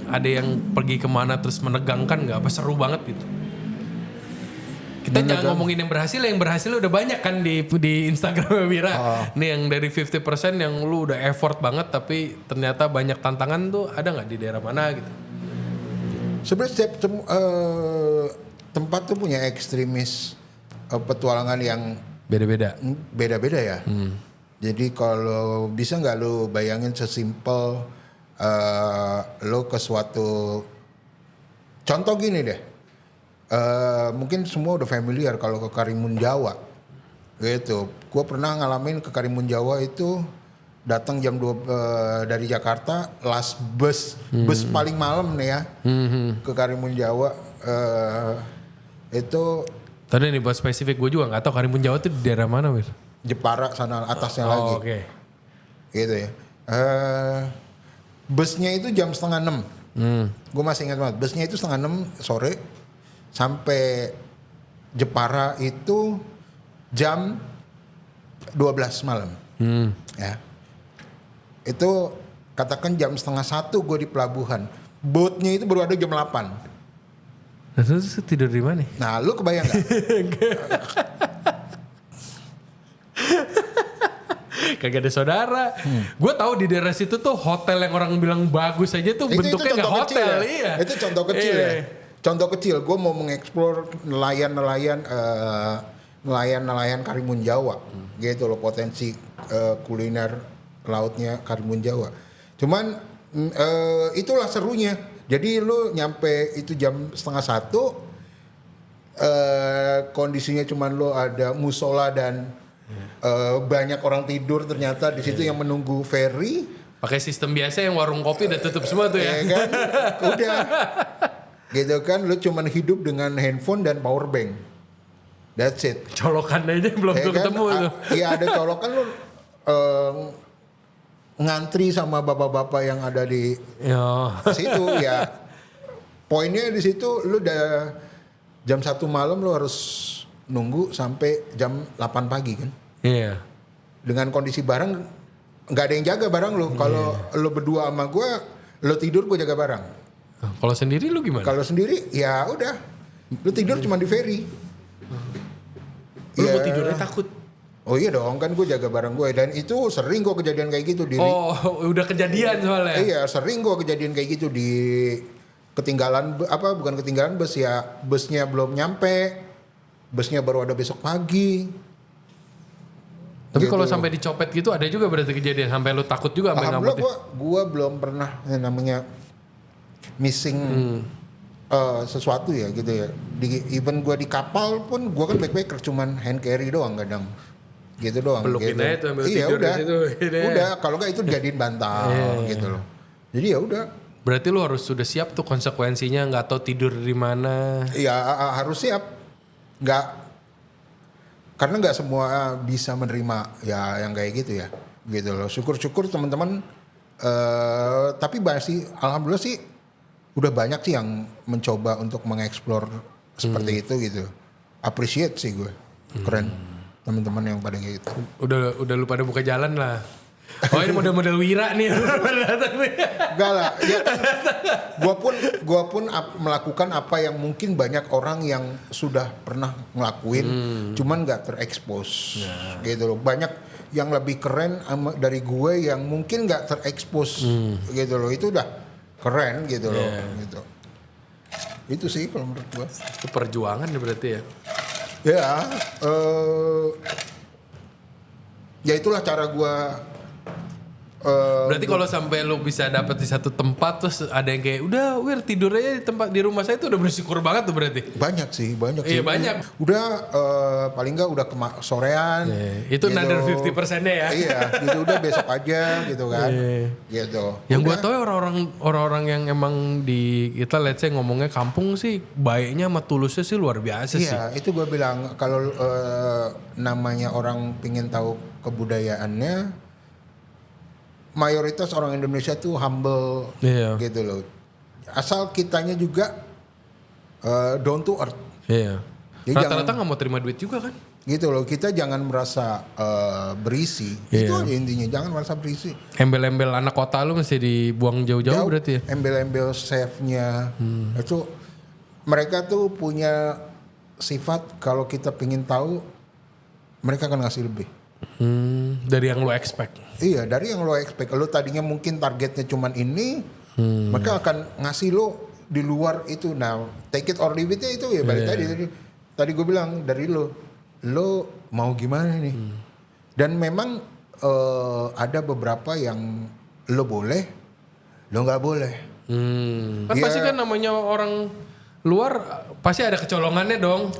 Ada yang pergi kemana terus menegangkan nggak? Apa seru banget gitu? Kita jangan ngomongin yang berhasil udah banyak kan di Instagram Mira. Nih yang dari 50% yang lu udah effort banget tapi ternyata banyak tantangan tuh, ada nggak di daerah mana gitu? Sebenarnya setiap tempat tuh punya ekstremis petualangan yang beda-beda ya. Jadi kalau bisa nggak lu bayangin sesimpel lu ke suatu, contoh gini deh. Mungkin semua udah familiar kalau ke Karimun Jawa gitu. Gue pernah ngalamin ke Karimun Jawa itu datang jam 2 dari Jakarta, last bus paling malam nih ya ke Karimun Jawa. Itu tadi nih buat spesifik, gue juga nggak tahu Karimun Jawa itu di daerah mana, Wir? Jepara sana atasnya lagi. Oke. Gitu ya. Busnya itu jam 5:30. Gue masih ingat banget. Busnya itu 5:30 sore. Sampai Jepara itu jam 12 malam. Ya. Itu katakan jam 12:30 gue di pelabuhan. Boatnya itu baru ada jam 8. Nah, terus tidur di mana? Nah, lu kebayang gak? Kagak ada saudara. Gue tahu di daerah situ tuh hotel yang orang bilang bagus aja tuh bentuknya nggak hotel. Ya. Iya. Itu contoh kecil ya. Contoh kecil, gue mau mengeksplor nelayan Karimun Jawa, gitu loh, potensi kuliner lautnya Karimun Jawa. Cuman itulah serunya. Jadi lu nyampe itu jam 12:30, kondisinya cuman lu ada musola dan banyak orang tidur ternyata di situ yang menunggu ferry. Pakai sistem biasa yang warung kopi udah tutup semua tuh ya. Kan? Udah. Gitu kan, lu cuman hidup dengan handphone dan power bank. That's it. Colokan aja belum tuh kan? ketemu tuh. Iya ada colokan, lu ngantri sama bapak-bapak yang ada di situ ya. Poinnya di situ lu udah jam 1 malam lu harus nunggu sampai jam 8 pagi kan. Iya. Dengan kondisi barang nggak ada yang jaga barang lu. Kalau lu berdua sama gue, lu tidur gue jaga barang. Kalau sendiri lu gimana? Kalau sendiri ya udah, lu tidur cuma di ferry. Lu mau tidurnya takut? Oh iya dong, kan gue jaga barang gue, dan itu sering gue kejadian kayak gitu di. Oh, udah kejadian soalnya. Iya, sering gue kejadian kayak gitu di ketinggalan bukan ketinggalan bus ya, busnya belum nyampe, busnya baru ada besok pagi. Tapi gitu. kalau sampai dicopet gitu ada juga berarti kejadian sampai lu takut juga sampai ngamuk. Gue belum pernah yang namanya missing sesuatu ya gitu ya. Even gue di kapal pun gue kan backpacker, cuman hand carry doang kadang. Gitu doang. Pelukin gitu. aja tuh ambil iya tidur udah. di situ. Udah, kalau enggak itu jadiin bantal gitu loh. Jadi ya udah. Berarti lu harus sudah siap tuh konsekuensinya, nggak tahu tidur di mana. Iya, harus siap. Karena nggak semua bisa menerima ya yang kayak gitu ya. Gitu loh. Syukur-syukur teman-teman tapi masih alhamdulillah sih udah banyak sih yang mencoba untuk mengeksplor seperti itu gitu. Appreciate sih gue. Keren. teman-teman yang pada kayak gitu. Udah lu pada buka jalan lah. Oh ini model-model Wira nih. Enggak lah, ya kan. Gua pun melakukan apa yang mungkin banyak orang yang sudah pernah ngelakuin, cuman nggak terekspos, gitu loh. Banyak yang lebih keren dari gue yang mungkin nggak terekspos, gitu loh. Itu udah keren, gitu loh. Gitu. Itu sih kalau menurut gue. Itu perjuangan ya berarti ya. Ya, ya itulah cara gue. Berarti kalau sampai lu bisa dapet di satu tempat terus ada yang kayak udah Wir tidur aja di rumah saya itu udah bersyukur banget tuh berarti. Banyak sih. Iya banyak. Udah paling nggak udah sorean. Itu gitu. another 50%-nya ya. Iya, gitu udah besok aja gitu kan. Gitu. Yang gue tahu orang-orang yang emang di kita let's say ngomongnya kampung sih baiknya sama tulusnya sih luar biasa sih. Iya, itu gue bilang kalau namanya orang pingin tahu kebudayaannya, mayoritas orang Indonesia tuh humble, gitu loh. Asal kitanya juga down to earth. Iya. Jadi Rata-rata nggak mau terima duit juga kan? Gitu loh, kita jangan merasa berisi. Itu aja intinya, jangan merasa berisi. Embel-embel anak kota lu mesti dibuang jauh-jauh berarti ya? Embel-embel chefnya itu mereka tuh punya sifat kalau kita pingin tahu mereka akan ngasih lebih. Dari yang lo expect. Iya, dari yang lo expect. Lo tadinya mungkin targetnya cuman ini, mereka akan ngasih lo di luar itu. Nah, take it or leave it-nya itu ya balik tadi gue bilang dari lo mau gimana nih? Dan memang ada beberapa yang lo boleh, lo nggak boleh. Kan pasti kan namanya orang luar pasti ada kecolongannya dong.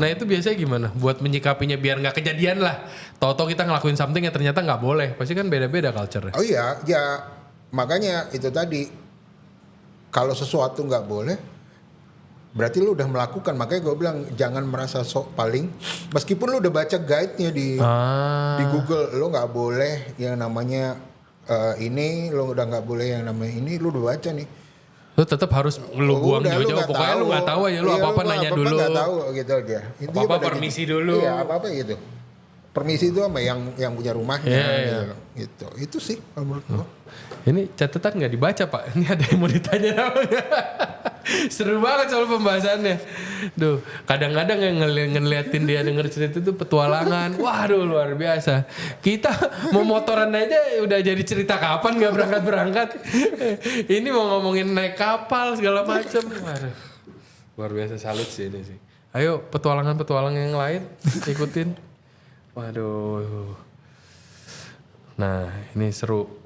Nah itu biasanya gimana? Buat menyikapinya biar nggak kejadian lah. Tahu-tahu kita ngelakuin something yang ternyata nggak boleh. Pasti kan beda-beda culture-nya. Oh iya, ya makanya itu tadi. Kalau sesuatu nggak boleh, berarti lu udah melakukan. Makanya gue bilang jangan merasa sok paling. Meskipun lu udah baca guide-nya di Google, lu nggak boleh yang namanya ini, lu udah nggak boleh yang namanya ini, lu udah baca nih. Lu tetap harus lu buang jauh-jauh. Pokoknya lu nggak tahu aja, lu apa-apa nanya dulu. Nggak tahu gitu aja. Apa-apa permisi gitu. dulu. Iya, apa-apa gitu. Permisi itu sama yang punya rumahnya gitu. Itu sih kalau menurut gua. Ini catatan nggak dibaca Pak. Ini ada yang mau ditanya apa nggak? Seru banget soal pembahasannya. Duh, kadang-kadang yang ngeliatin dia denger cerita itu petualangan. Waduh luar biasa. Kita mau motoran aja udah jadi cerita kapan nggak berangkat-berangkat. Ini mau ngomongin naik kapal segala macem. Waduh, luar biasa, salut sih ini sih. Ayo petualangan-petualangan yang lain ikutin. Waduh. Nah ini seru.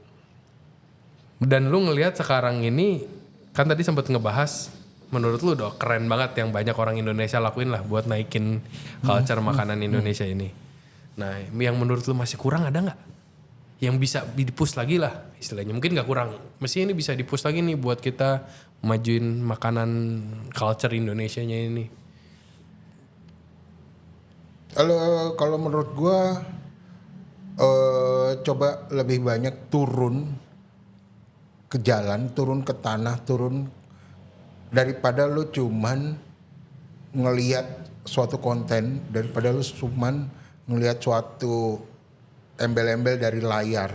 Dan lu ngelihat sekarang ini kan tadi sempat ngebahas menurut lu udah keren banget yang banyak orang Indonesia lakuin lah buat naikin culture makanan Indonesia ini. Nah yang menurut lu masih kurang ada nggak? Yang bisa di-push lagi lah istilahnya. Mungkin nggak kurang. Mesti ini bisa di-push lagi nih buat kita majuin makanan culture Indonesianya ini. Kalau menurut gua coba lebih banyak turun ke jalan, turun ke tanah, turun daripada lu cuman ngelihat suatu konten, daripada lu cuman ngelihat suatu embel-embel dari layar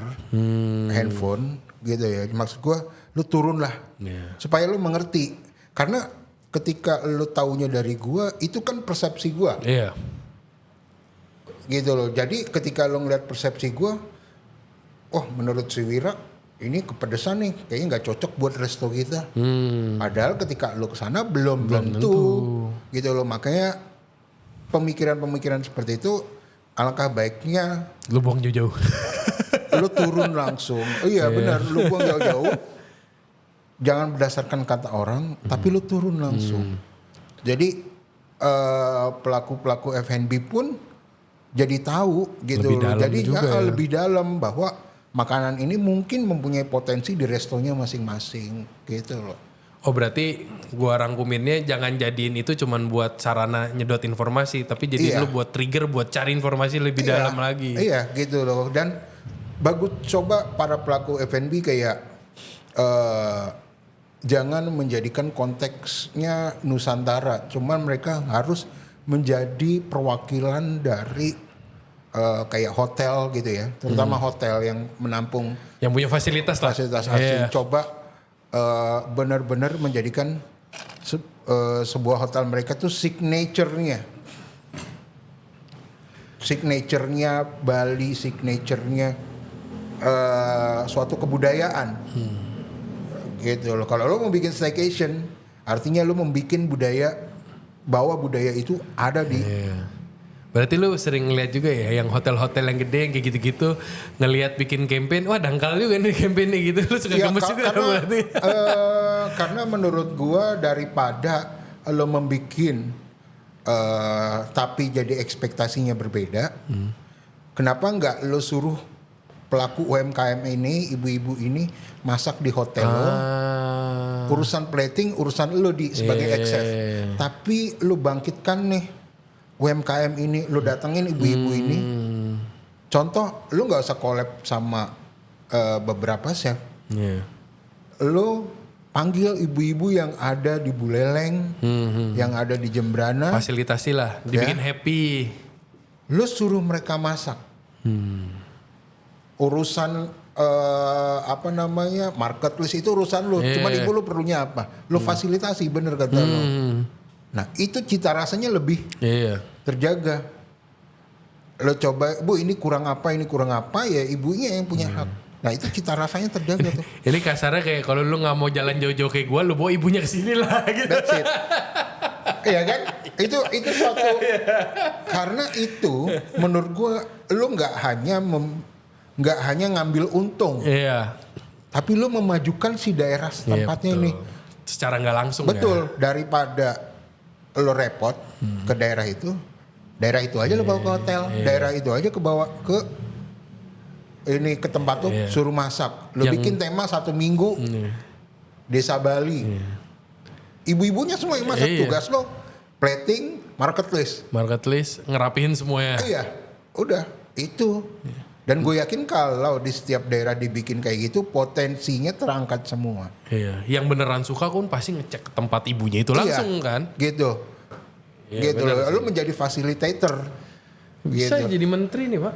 handphone gitu ya. Maksud gua lu turun lah supaya lu mengerti. Karena ketika lu taunya dari gua, itu kan persepsi gua. Iya. Gitu loh. Jadi ketika lu ngeliat persepsi gua, oh menurut si Wira ini kepedesan nih, kayaknya nggak cocok buat resto kita. Padahal ketika lo kesana belum tentu, gitu loh. Makanya pemikiran-pemikiran seperti itu alangkah baiknya Lu buang jauh-jauh. lo turun langsung. Iya benar, lo buang jauh-jauh. Jangan berdasarkan kata orang, tapi lo turun langsung. Jadi pelaku-pelaku F&B pun jadi tahu gitu loh. Jadi lebih dalam bahwa makanan ini mungkin mempunyai potensi di restonya masing-masing gitu loh. Oh berarti gua rangkuminnya jangan jadiin itu cuman buat sarana nyedot informasi, tapi jadi lu buat trigger buat cari informasi lebih dalam lagi. Iya gitu loh. Dan bagus coba para pelaku F&B kayak jangan menjadikan konteksnya Nusantara, cuman mereka harus menjadi perwakilan dari kayak hotel gitu ya, terutama hotel yang menampung Yang punya fasilitas lah. fasilitas asing, Iya. coba benar-benar menjadikan sebuah hotel mereka tuh signature-nya Bali, signature-nya suatu kebudayaan. Gitu loh. Kalau lo mau bikin staycation, artinya lo membikin bawa budaya itu ada di. Iya. Berarti lu sering ngeliat juga ya yang hotel-hotel yang gede yang kayak gitu-gitu ngelihat bikin campaign, wah dangkal juga nih campaignnya gitu. Lu suka Ya, gemes juga berarti. karena menurut gua daripada lo membikin tapi jadi ekspektasinya berbeda, kenapa nggak lo suruh pelaku UMKM ini, ibu-ibu ini masak di hotel lo, urusan plating urusan lo sebagai chef, tapi lo bangkitkan nih UMKM ini, lo datengin ibu-ibu ini. Contoh, lo nggak usah collab sama beberapa chef, lo panggil ibu-ibu yang ada di Buleleng, yang ada di Jembrana, Fasilitasi lah, dibikin happy. lo suruh mereka masak. Urusan marketplace itu urusan lo. Cuman ibu lo perlunya apa? Lo fasilitasi, bener kata lo. Nah itu cita rasanya lebih terjaga. Lo coba, bu ini kurang apa, ya ibunya yang punya hak. Nah itu cita rasanya terjaga tuh. Ini kasarnya kayak kalau lu nggak mau jalan jauh-jauh kayak gue, lu bawa ibunya ke sini lah gitu. That's it. Iya kan? Itu suatu. Karena itu menurut gue, lo nggak hanya ngambil untung, Iya. tapi lo memajukan si daerah tempatnya ini. Secara nggak langsung. Betul, daripada lo repot ke daerah itu aja lo bawa ke hotel, daerah itu aja ke tempat lo suruh masak. Lo bikin tema 1 minggu Desa Bali. Ibu-ibunya semua yang masak, tugas lo plating, marketplace, ngerapihin semuanya. iya, udah itu. Dan gue yakin kalau di setiap daerah dibikin kayak gitu, potensinya terangkat semua. Iya, yang beneran suka kan pasti ngecek ke tempat ibunya itu langsung kan. Gitu. Iya, Gitu loh. Lu menjadi facilitator. Bisa Gitu. jadi menteri nih, Pak.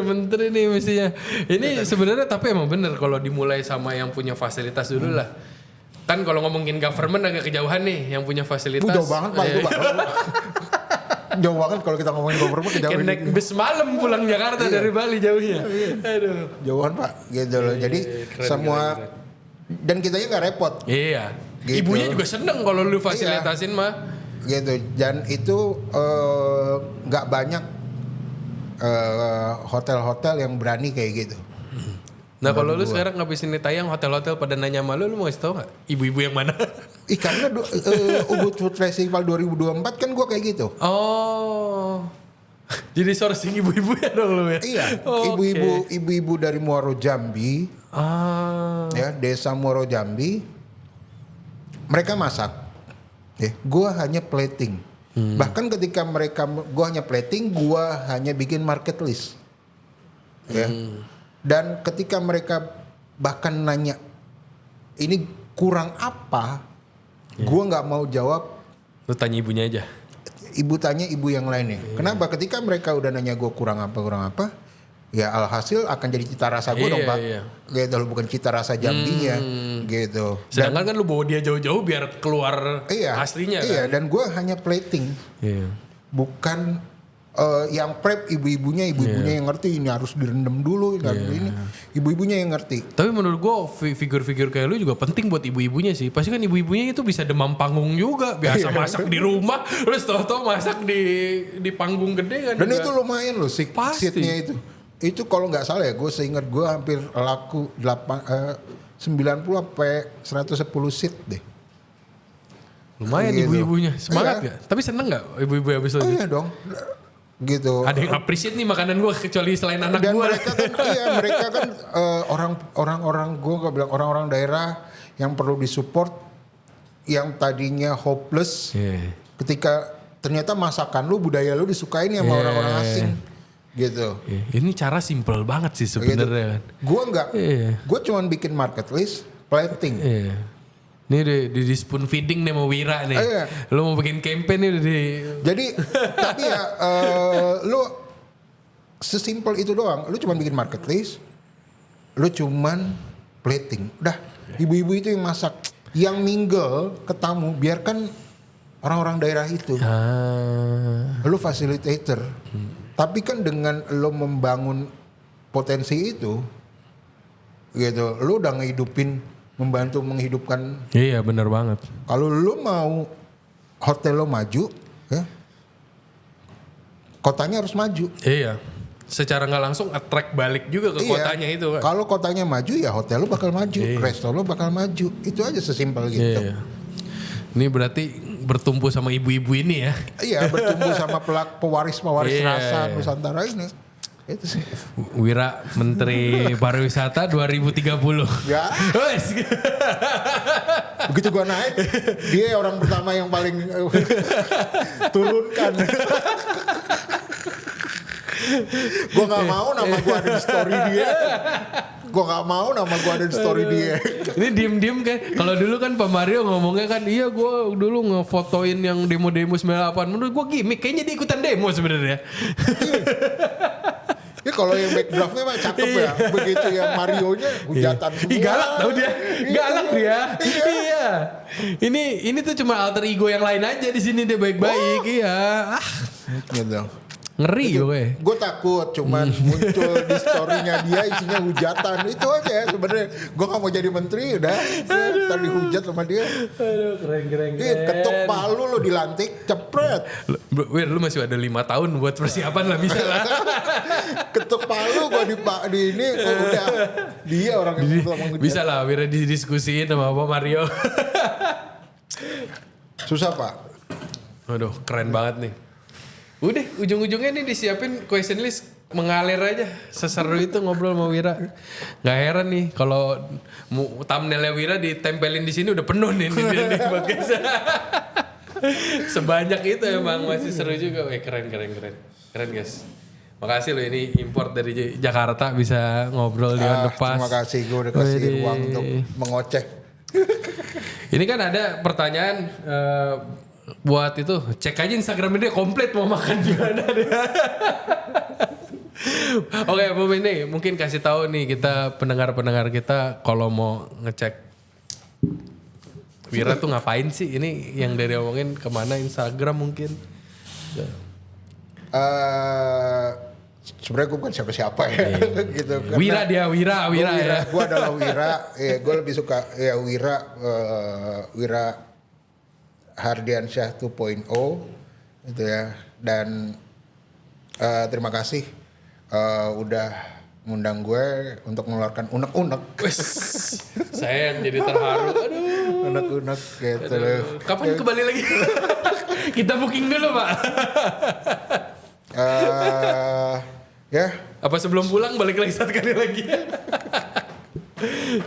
Menteri nih mestinya. Ini sebenarnya tapi emang bener kalau dimulai sama yang punya fasilitas dulu lah. Kan kalau ngomongin government agak kejauhan nih yang punya fasilitas. Jauh banget Pak itu Pak. Jauh banget kalau kita ngomongin government kejauhan. Kayak naik bus malam pulang Jakarta dari Bali jauhnya. Aduh. Jauhan Pak. Gitu loh. Jadi keren, semua dan kitanya nggak repot. Iya. Gitu. Ibunya juga seneng kalau lu fasilitasin mah. Gitu. Dan itu nggak banyak hotel-hotel yang berani kayak gitu. Nah kalau lu sekarang ngabisin ini tayang hotel-hotel pada nanya sama lu mau kasih tau gak? Ibu-ibu yang mana? Karena Ubud Food Festival 2024 kan gue kayak gitu. Oh. Jadi sourcing ibu-ibu ya dong lu ya? Iya, Oh, ibu-ibu dari Muaro Jambi, ya desa Muaro Jambi, mereka masak. Ya, gue hanya plating. Bahkan ketika gue hanya plating, gue hanya bikin market list. Ya. Dan ketika mereka bahkan nanya, ini kurang apa? Gue nggak mau jawab. Lu tanya ibunya aja. Ibu tanya ibu yang lainnya. Kenapa? Ketika mereka udah nanya gue kurang apa, ya alhasil akan jadi cita rasa gue dong Pak. Gitu loh, bukan cita rasa Jambinya. Gitu. Sedangkan kan lu bawa dia jauh-jauh biar keluar aslinya kan. Iya, dan gue hanya plating. Iya. Bukan yang prep ibunya yang ngerti, ini harus direndam dulu, ini ibu-ibunya yang ngerti. Tapi menurut gue figur-figur kayak lu juga penting buat ibu-ibunya sih. Pasti kan ibu-ibunya itu bisa demam panggung juga. Biasa masak di rumah, terus tau-tau masak di panggung gede kan. Dan juga. itu lumayan loh seatnya itu. Itu kalau nggak salah ya, gue seingat gue hampir laku 90 sampai 110 seat deh. Lumayan gitu. Ibu-ibunya, semangat gak? Tapi seneng gak ibu-ibu habis itu? Iya dong. Gitu. Ada yang appreciate nih makanan gue kecuali selain anak Dan gue. mereka kan orang-orang gue nggak bilang orang-orang daerah yang perlu disupport, yang tadinya hopeless, ketika ternyata masakan lu, budaya lu disukain sama orang-orang asing, gitu. Ini cara simple banget sih sebenarnya kan. Gue cuman bikin market list, plating. Ini di spoon feeding nih mau Wira nih. Iya. Lu mau bikin campaign nih udah di... Jadi tapi ya lu sesimpel itu doang. Lu cuma bikin marketplace, lu cuman plating. Udah, ibu-ibu itu yang masak. Yang mingle ke tamu, biarkan orang-orang daerah itu. Lu facilitator. Tapi kan dengan lu membangun potensi itu, gitu, lu udah membantu menghidupkan. Iya benar banget. Kalau lu mau hotel lo maju, ya, kotanya harus maju. Iya. Secara nggak langsung attract balik juga ke kotanya itu kan. Kalau kotanya maju ya hotel lo bakal maju, resto lo bakal maju. Itu aja sesimpel gitu. Iya. Ini berarti bertumpu sama ibu-ibu ini ya. Iya, bertumbuh sama pewaris-pewaris rasa Nusantara ini. Itu sih. Wira Menteri Pariwisata 2030. Ya. Wes. Begitu gua naik, dia orang pertama yang paling turunkan. Gua nggak mau nama gua ada di story dia. Gua nggak mau nama gua ada di story dia. Ini diem-diem kan. Kalau dulu kan Pak Mario ngomongnya kan, iya gua dulu ngefotoin yang demo-demo 98. Menurut gua gimmick, kayaknya dia ikutan demo sebenarnya. Ya kalau yang backdraftnya mah cakep ya. Begitu yang Marionya hujatan semua. Ih galak tau dia. Galak dia. Iya. Ini tuh cuma alter ego yang lain aja di sini dia baik-baik. Iya. Gitu. Ngeri gue. Gue takut cuman muncul di story-nya dia isinya hujatan. Itu aja sebenarnya. Gue gak mau jadi menteri udah. Ntar dihujat sama dia. Aduh keren. Ketuk palu lo dilantik cepret. Wir lu masih ada 5 tahun buat persiapan lah bisa lah. Ketuk palu gue di ini udah. Dia orang yang pertama ngehujat. Bisa lah Wir didiskusiin sama Pak Mario. Susah pak. Aduh keren banget nih. Udah ujung-ujungnya nih disiapin question list mengalir aja. Seseru itu ngobrol sama Wira. Gak heran nih kalau thumbnailnya Wira ditempelin di sini udah penuh nih di podcast. Sebanyak itu emang masih seru juga. Keren guys. Makasih loh ini import dari Jakarta bisa ngobrol di On The Pass. Terima kasih gue udah kasih ruang untuk mengoceh. Ini kan ada pertanyaan buat itu cek aja Instagram dia komplit mau makan gimana deh. Oke, Bu ini mungkin kasih tahu nih kita pendengar kita kalau mau ngecek Wira tuh ngapain sih ini yang dari omongin kemana Instagram mungkin? Sebenarnya gue bukan siapa-siapa ya gitu. Wira ya. Gue adalah Wira. Ya, gue lebih suka ya Wira Hardiansyah 2.0 gitu ya. Dan terima kasih udah ngundang gue untuk mengeluarkan unek-unek. Saya yang jadi terharu. Aduh. Unek-unek gitu loh. Kapan kembali lagi? Kita booking dulu Pak. Ya. Apa sebelum pulang balik lagi satu kali lagi?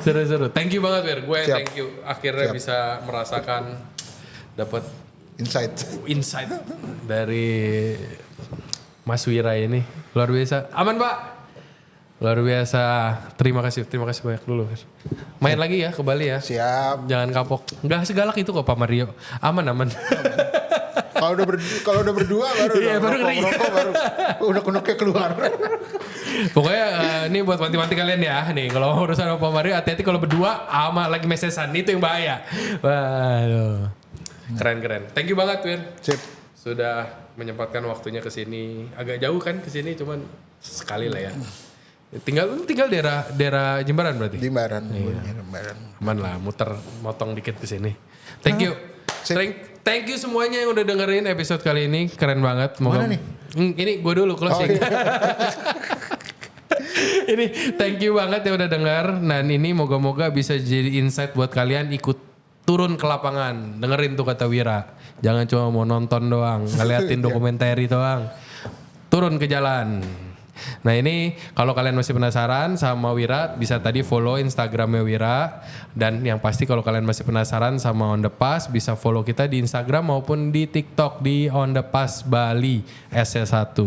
Seru-seru. Thank you banget Wir. Gue thank you. Akhirnya bisa merasakan dapat insight dari Mas Wira ini. Luar biasa. Aman Pak? Luar biasa. Terima kasih banyak dulu. Main lagi ya ke Bali ya. Siap. Jangan kapok. Enggak segalak itu kok Pak Mario. Aman. Kalau udah berdua baru ngerokok baru unek-uneknya keluar. Pokoknya ini buat wanti-wanti kalian ya. Nih kalau urusan sama Pak Mario hati-hati kalau berdua sama lagi mesesan itu yang bahaya. Waduh. Keren. Thank you banget Wir. Sip. Sudah menyempatkan waktunya ke sini. Agak jauh kan ke sini cuman sekali lah ya. Tinggal daerah Jimbaran berarti. Jimbaran. Aman lah motong dikit ke sini. Thank you. Thank you semuanya yang udah dengerin episode kali ini. Keren banget. Mana nih? Ini gue dulu closing. Oh, iya. Ini thank you banget yang udah denger. Dan ini moga-moga bisa jadi insight buat kalian ikut turun ke lapangan. Dengerin tuh kata Wira. Jangan cuma mau nonton doang. Ngeliatin dokumenter doang. Turun ke jalan. Nah ini kalau kalian masih penasaran sama Wira, bisa tadi follow Instagramnya Wira. Dan yang pasti kalau kalian masih penasaran sama On The Pass, bisa follow kita di Instagram maupun di TikTok di On The Pass Bali SC1.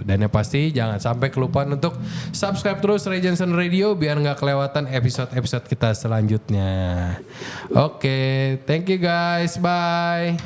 Dan yang pasti jangan sampai kelupaan untuk subscribe terus Regensen Radio biar nggak kelewatan episode-episode kita selanjutnya. Oke, thank you guys, bye.